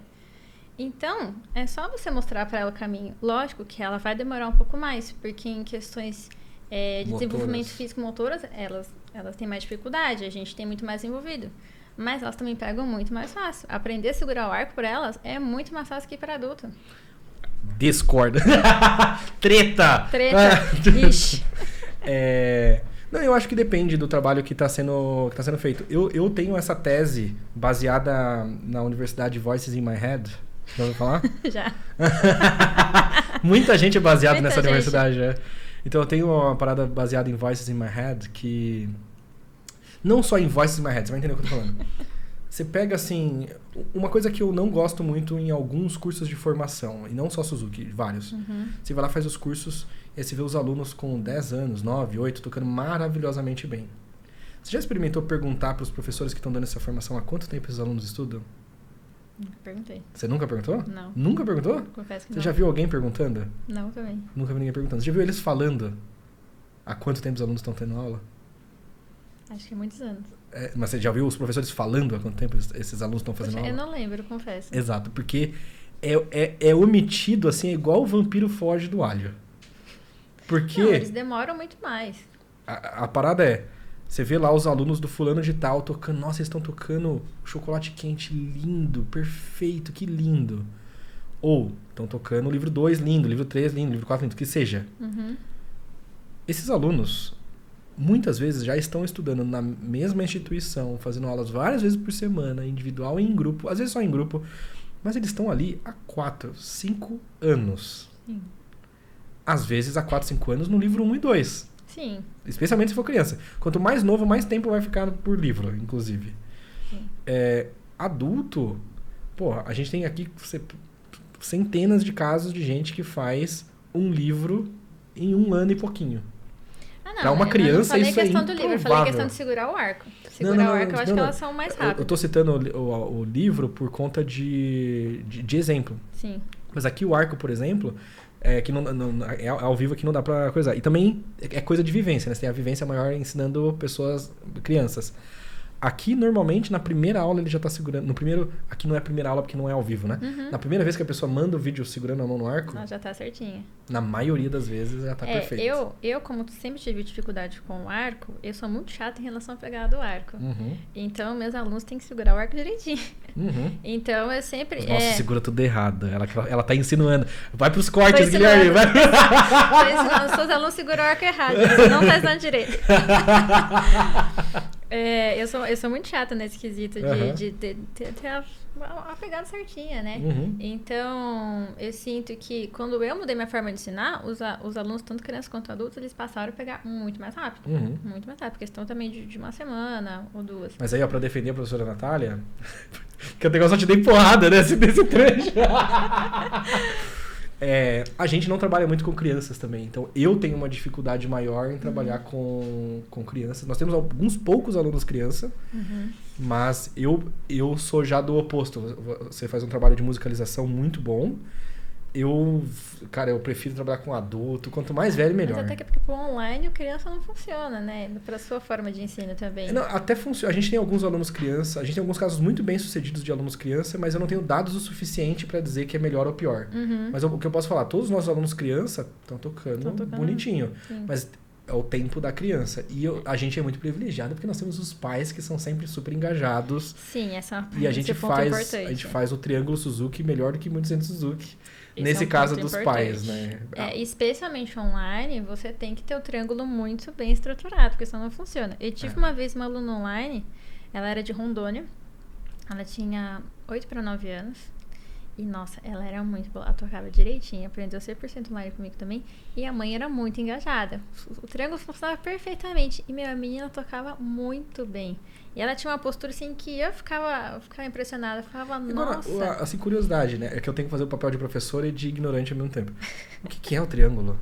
Então, é só você mostrar para ela o caminho. Lógico que ela vai demorar um pouco mais, porque em questões de desenvolvimento físico-motoras, elas têm mais dificuldade, a gente tem muito mais envolvido. Mas elas também pegam muito mais fácil. Aprender a segurar o arco para elas é muito mais fácil que para adulto. Discorda. Treta! Ixi. Não, eu acho que depende do trabalho que está sendo feito. Eu tenho essa tese baseada na Universidade Voices in My Head. Já ouviu falar? Já. Muita gente é baseada nessa universidade. Então eu tenho uma parada baseada em Voices in My Head que... Não só em Voices in My Head, você vai entender o que eu tô falando. Você pega, assim, uma coisa que eu não gosto muito em alguns cursos de formação, e não só Suzuki, vários. Você vai lá, faz os cursos, e aí você vê os alunos com 10 anos, 9, 8, tocando maravilhosamente bem. Você já experimentou perguntar para os professores que estão dando essa formação há quanto tempo esses alunos estudam? Nunca perguntei. Você nunca perguntou? Não. Nunca perguntou? Confesso que Você não. já viu alguém perguntando? Não, também. Nunca vi ninguém perguntando. Você já viu eles falando há quanto tempo os alunos estão tendo aula? Acho que é muitos anos. Mas você já viu os professores falando há quanto tempo esses alunos estão fazendo Poxa, aula? eu não lembro, confesso. Exato, porque é omitido, assim, é igual o vampiro foge do alho. Porque Não, eles demoram muito mais. a parada você vê lá os alunos do fulano de tal tocando, nossa, eles estão tocando chocolate quente lindo, perfeito, que lindo. Ou estão tocando o livro 2 lindo, livro 3 lindo, livro 4 lindo, que seja. Esses alunos, muitas vezes, já estão estudando na mesma instituição, fazendo aulas várias vezes por semana, individual e em grupo, às vezes só em grupo, mas eles estão ali há 4, 5 anos. Sim. Às vezes há 4, 5 anos no livro 1 e 2. Sim. Especialmente se for criança. Quanto mais novo, mais tempo vai ficar por livro, inclusive. Sim. Adulto, porra, a gente tem aqui centenas de casos de gente que faz um livro em 1 ano e pouquinho. Não, Pra uma criança, isso é eu não falei questão do livro, eu falei improvável. questão de segurar o arco. Segurar o arco, eu acho que elas são mais rápidas. Eu tô citando o livro por conta de exemplo. Sim. Mas aqui o arco, por exemplo, que é ao vivo que não dá pra coisar. E também é coisa de vivência, né? Você tem a vivência maior ensinando crianças. Aqui, normalmente, na primeira aula ele já tá segurando. Aqui não é a primeira aula porque não é ao vivo, né? Na primeira vez que a pessoa manda o vídeo segurando a mão no arco, Ela já tá certinha. na maioria das vezes já tá perfeito. Eu, como sempre tive dificuldade com o arco, eu sou muito chata em relação à pegada do arco. Então, meus alunos têm que segurar o arco direitinho. Então, eu sempre... Nossa, segura tudo errado. Ela tá insinuando. Vai pros cortes, Tô Guilherme. Vai. Tô ensinando os seus alunos a segurar o arco errado. Você não tá ensinando direito. Eu sou muito chata nesse quesito de ter a pegada certinha, né? Então, eu sinto que quando eu mudei minha forma de ensinar, os alunos, tanto crianças quanto adultos, eles passaram a pegar muito mais rápido. Muito mais rápido. Questão também de 1 semana ou 2. Mas aí, ó, pra defender a professora Natália, que eu tenho só te dei porrada nesse trecho. A gente não trabalha muito com crianças também. Então, eu tenho uma dificuldade maior em trabalhar com crianças. Nós temos alguns poucos alunos criança, mas eu sou já do oposto. Você faz um trabalho de musicalização muito bom. Eu prefiro trabalhar com adulto. Quanto mais velho, melhor. Mas até que porque pro online, o criança não funciona, né? Pra sua forma de ensino também. Não, até funciona. A gente tem alguns alunos criança. A gente tem alguns casos muito bem sucedidos de alunos criança, mas eu não tenho dados o suficiente para dizer que é melhor ou pior. Mas o que eu posso falar, todos os nossos alunos criança estão tocando bonitinho. Sim. Mas é o tempo da criança. E a gente é muito privilegiado porque nós temos os pais que são sempre super engajados. Sim, E a gente faz o triângulo Suzuki melhor do que muitos centros Suzuki. Nesse caso dos pais, né? Especialmente online, você tem que ter o triângulo muito bem estruturado, porque senão não funciona. Eu tive uma vez uma aluna online, ela era de Rondônia, ela tinha 8 para 9 anos, e nossa, ela era muito boa, ela tocava direitinho, aprendeu 100% online comigo também, e a mãe era muito engajada. O triângulo funcionava perfeitamente, e a menina tocava muito bem. E ela tinha uma postura assim que eu ficava impressionada, ficava, nossa... Agora, assim, curiosidade, né? É que eu tenho que fazer o papel de professor e de ignorante ao mesmo tempo. O que é o triângulo?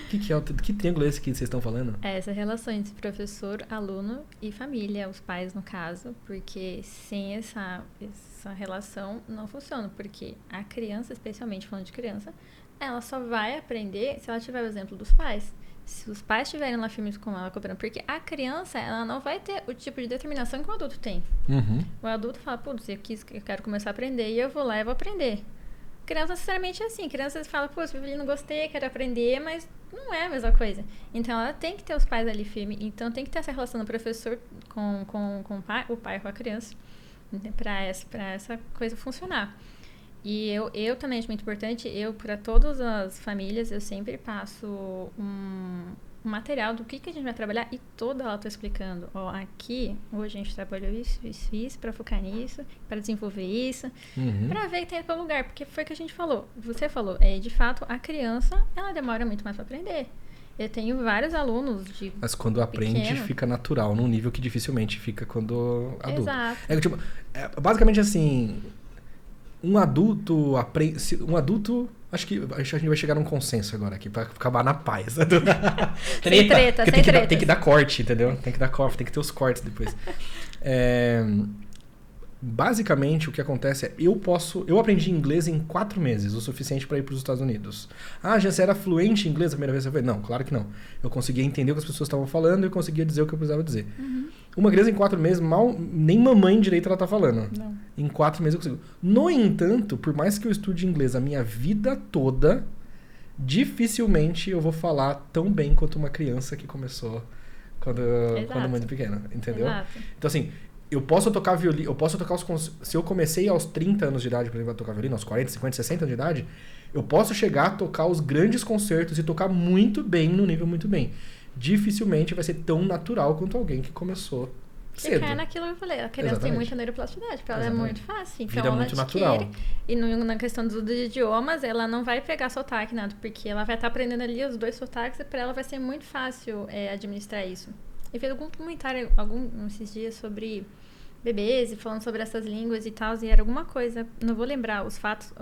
Que triângulo é esse que vocês estão falando? É essa relação entre professor, aluno e família, os pais no caso, porque sem essa relação não funciona, porque a criança, especialmente falando de criança, ela só vai aprender se ela tiver o exemplo dos pais. Se os pais estiverem lá firmes com ela, cooperando, porque a criança, ela não vai ter o tipo de determinação que o adulto tem. O adulto fala, putz, eu quero começar a aprender e eu vou lá e vou aprender. Criança, necessariamente é assim. Criança fala, pô, eu não gostei, quero aprender, mas não é a mesma coisa. Então, ela tem que ter os pais ali firmes. Então, tem que ter essa relação do professor com o pai com a criança, para essa coisa funcionar. E eu também acho muito importante, para todas as famílias, eu sempre passo um material do que a gente vai trabalhar e toda ela tá explicando. Ó, aqui, hoje a gente trabalhou isso, para focar nisso, para desenvolver isso, para ver que tá indo para o lugar, porque foi o que a gente falou. Você falou, de fato, a criança, ela demora muito mais para aprender. Eu tenho vários alunos de Mas quando aprende, pequeno. fica natural, num nível que dificivelmente fica quando adulto. Exato. Tipo, basicamente assim, um adulto aprende... Um adulto... Acho que a gente vai chegar num consenso agora aqui, pra acabar na paz. Sem treta, sem treta. Tem que dar corte, entendeu? Tem que dar corte, tem que ter os cortes depois. Basicamente, o que acontece é, eu aprendi inglês em 4 meses, o suficiente para ir para os Estados Unidos. Ah, já você era fluente em inglês a primeira vez? Eu falei, não, claro que não. Eu conseguia entender o que as pessoas estavam falando e eu conseguia dizer o que eu precisava dizer. Uhum. Uma criança em 4 meses, nem mamãe direito ela tá falando. Não. Em 4 meses eu consigo. No entanto, por mais que eu estude inglês a minha vida toda, dificilmente eu vou falar tão bem quanto uma criança que começou quando muito pequena, entendeu? Exato. Então assim, eu posso tocar violino, se eu comecei aos 30 anos de idade, por exemplo, a tocar violino, aos 40, 50, 60 anos de idade, eu posso chegar a tocar os grandes concertos e tocar muito bem, no nível muito bem. Dificilmente vai ser tão natural quanto alguém que começou cedo. Você cai naquilo que eu falei, a criança tem muita neuroplasticidade, para ela é muito fácil. Então Vida ela muito adquire, natural. E na questão dos idiomas, ela não vai pegar sotaque, nada, porque ela vai estar aprendendo ali os 2 sotaques e para ela vai ser muito fácil administrar isso. Eu fiz algum comentário esses dias sobre bebês e falando sobre essas línguas e tal, e era alguma coisa, não vou lembrar os fatos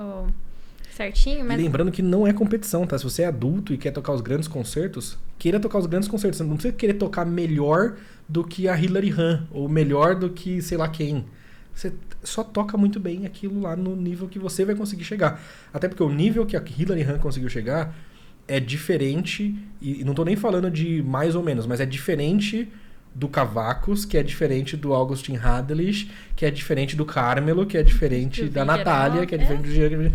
certinho, mas... E lembrando que não é competição, tá? Se você é adulto e quer tocar os grandes concertos, queira tocar os grandes concertos. Você não precisa querer tocar melhor do que a Hilary Hahn, ou melhor do que sei lá quem. Você só toca muito bem aquilo lá no nível que você vai conseguir chegar. Até porque o nível que a Hilary Hahn conseguiu chegar é diferente, e não tô nem falando de mais ou menos, mas é diferente do Cavacos, que é diferente do Augustin Hadlisch, que é diferente do Carmelo, que é diferente da Natália, que é diferente do Jean.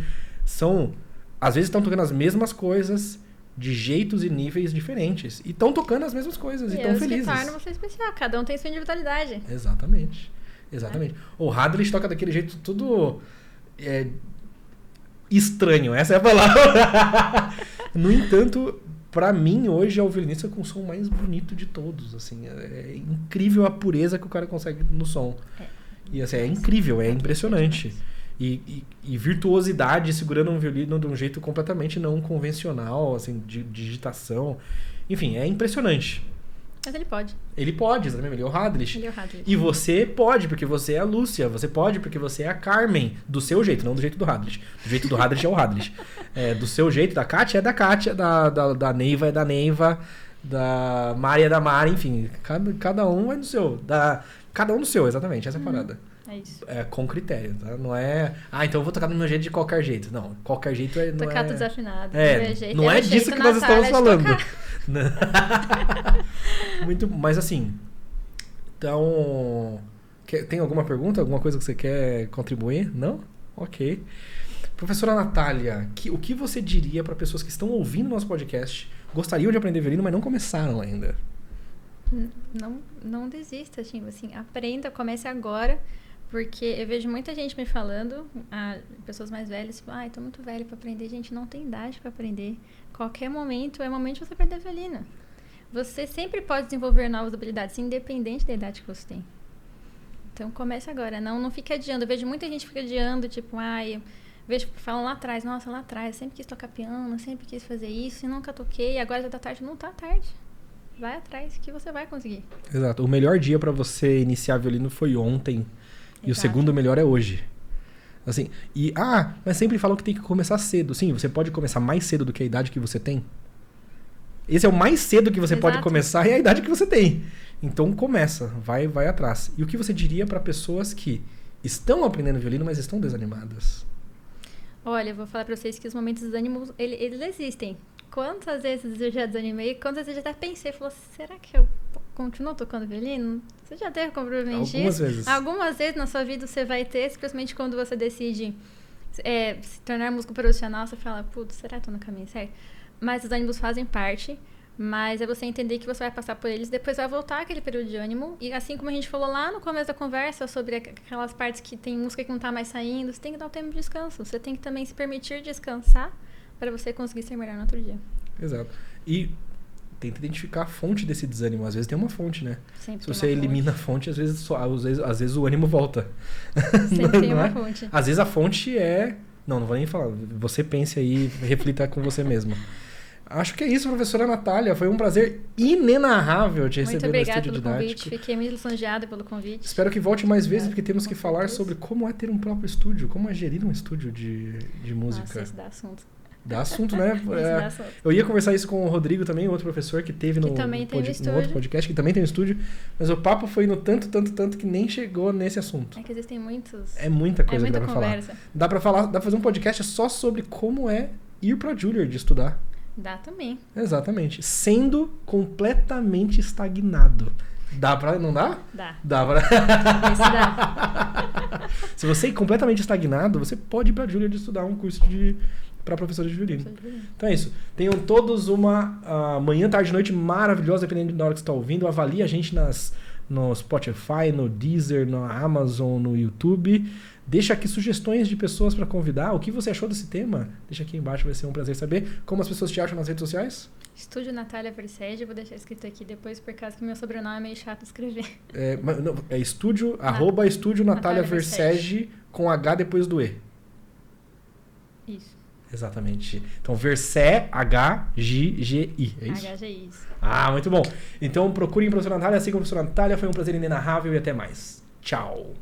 Às vezes estão tocando as mesmas coisas de jeitos e níveis diferentes. E estão tocando as mesmas coisas e estão felizes. E que torna você especial. Cada um tem sua individualidade. Exatamente. O Hadlisch toca daquele jeito tudo estranho. Essa é a palavra. No entanto, pra mim, hoje é o violinista com o som mais bonito de todos. Assim, é incrível a pureza que o cara consegue no som. E assim, é incrível, é impressionante. E virtuosidade segurando um violino de um jeito completamente não convencional, assim, de digitação. Enfim, é impressionante. Mas ele pode. Ele pode, exatamente. Ele é o Hadlisch. E você pode, porque você é a Lúcia. Você pode, porque você é a Carmen. Do seu jeito, não do jeito do Hadlisch. Do jeito do Hadlisch é o Hadlisch. Do seu jeito, da Kátia é da Kátia. Da Neiva é da Neiva. Da Mari é da Mari. Enfim, cada um é do seu. Cada um do seu, exatamente. Essa é a parada. É isso. É com critério, tá? Não é... então eu vou tocar do meu jeito de qualquer jeito. Não, qualquer jeito não tocar tudo desafinado. Não é disso que nós estamos falando. Mas assim... Então... Tem alguma pergunta? Alguma coisa que você quer contribuir? Não? Ok. Professora Natália, o que você diria para pessoas que estão ouvindo nosso podcast, gostariam de aprender violino, mas não começaram ainda? Não desista, assim, aprenda, comece agora. Porque eu vejo muita gente me falando, pessoas mais velhas, tipo, tô muito velha pra aprender. Gente, não tem idade pra aprender. Qualquer momento é momento de você aprender violino. Você sempre pode desenvolver novas habilidades, independente da idade que você tem. Então, comece agora. Não fique adiando. Eu vejo muita gente que fica adiando, tipo, falam lá atrás, nossa, lá atrás, eu sempre quis tocar piano, sempre quis fazer isso, e nunca toquei, agora já tá tarde. Não tá tarde. Vai atrás que você vai conseguir. Exato. O melhor dia pra você iniciar violino foi ontem. E o segundo melhor é hoje. Assim, mas sempre falam que tem que começar cedo. Sim, você pode começar mais cedo do que a idade que você tem. Esse é o mais cedo que você pode começar e é a idade que você tem. Então começa, vai atrás. E o que você diria para pessoas que estão aprendendo violino, mas estão desanimadas? Olha, eu vou falar para vocês que os momentos de desânimo, eles existem. Quantas vezes eu já desanimei, quantas vezes eu até pensei, será que eu continuo tocando violino? Você já teve provavelmente Algumas vezes. Algumas vezes na sua vida você vai ter, especialmente quando você decide se tornar músico profissional, você fala, putz, será que eu tô no caminho certo? Mas os ânimos fazem parte, mas é você entender que você vai passar por eles, depois vai voltar aquele período de ânimo, e assim como a gente falou lá no começo da conversa, sobre aquelas partes que tem música que não tá mais saindo, você tem que dar um tempo de descanso, você tem que também se permitir descansar, para você conseguir ser melhor no outro dia. Exato. E tenta identificar a fonte desse desânimo. Às vezes tem uma fonte, né? Sempre Se você elimina a fonte, às vezes o ânimo volta. Sempre tem uma fonte. Às vezes a fonte é... Não vou nem falar. Você pense aí, reflita com você mesmo. Acho que é isso, professora Natália. Foi um prazer inenarrável te receber no Muito Estúdio obrigada pelo Didático. convite. Fiquei muito lisonjeada pelo convite. Espero que volte mais vezes, porque temos que Com falar certeza. sobre como é ter um próprio estúdio, como é gerir um estúdio de música. Nossa, isso dá assunto. Dá assunto, né? Isso dá assunto. Eu ia conversar isso com o Rodrigo também, outro professor que teve Que também tem um no estúdio. outro podcast, que também tem um estúdio, mas o papo foi no tanto que nem chegou nesse assunto. É que existem muitos... É muita coisa muita que dá pra conversa. falar. Dá pra fazer um podcast só sobre como é ir pra Juilliard estudar. Dá também. Exatamente. Sendo completamente estagnado. Dá pra... Não dá? Dá. Dá pra... Isso dá. Se você é completamente estagnado, você pode ir pra Juilliard estudar um curso para professor de violino. Então é isso. Tenham todos uma manhã, tarde e noite maravilhosa, dependendo da hora que você está ouvindo. Avalie a gente no Spotify, no Deezer, na Amazon, no YouTube. Deixa aqui sugestões de pessoas para convidar. O que você achou desse tema? Deixa aqui embaixo, vai ser um prazer saber. Como as pessoas te acham nas redes sociais? Estúdio Natália Versege, vou deixar escrito aqui depois, por causa que meu sobrenome é meio chato de escrever. Estúdio, @estúdio Natália Versege, com H depois do E. Isso. Exatamente. Então, Versé, H-G-G-I. É isso? HGI, isso. Ah, muito bom. Então, procurem a professora Natália, sigam a professora Natália. Foi um prazer inenarrável e até mais. Tchau.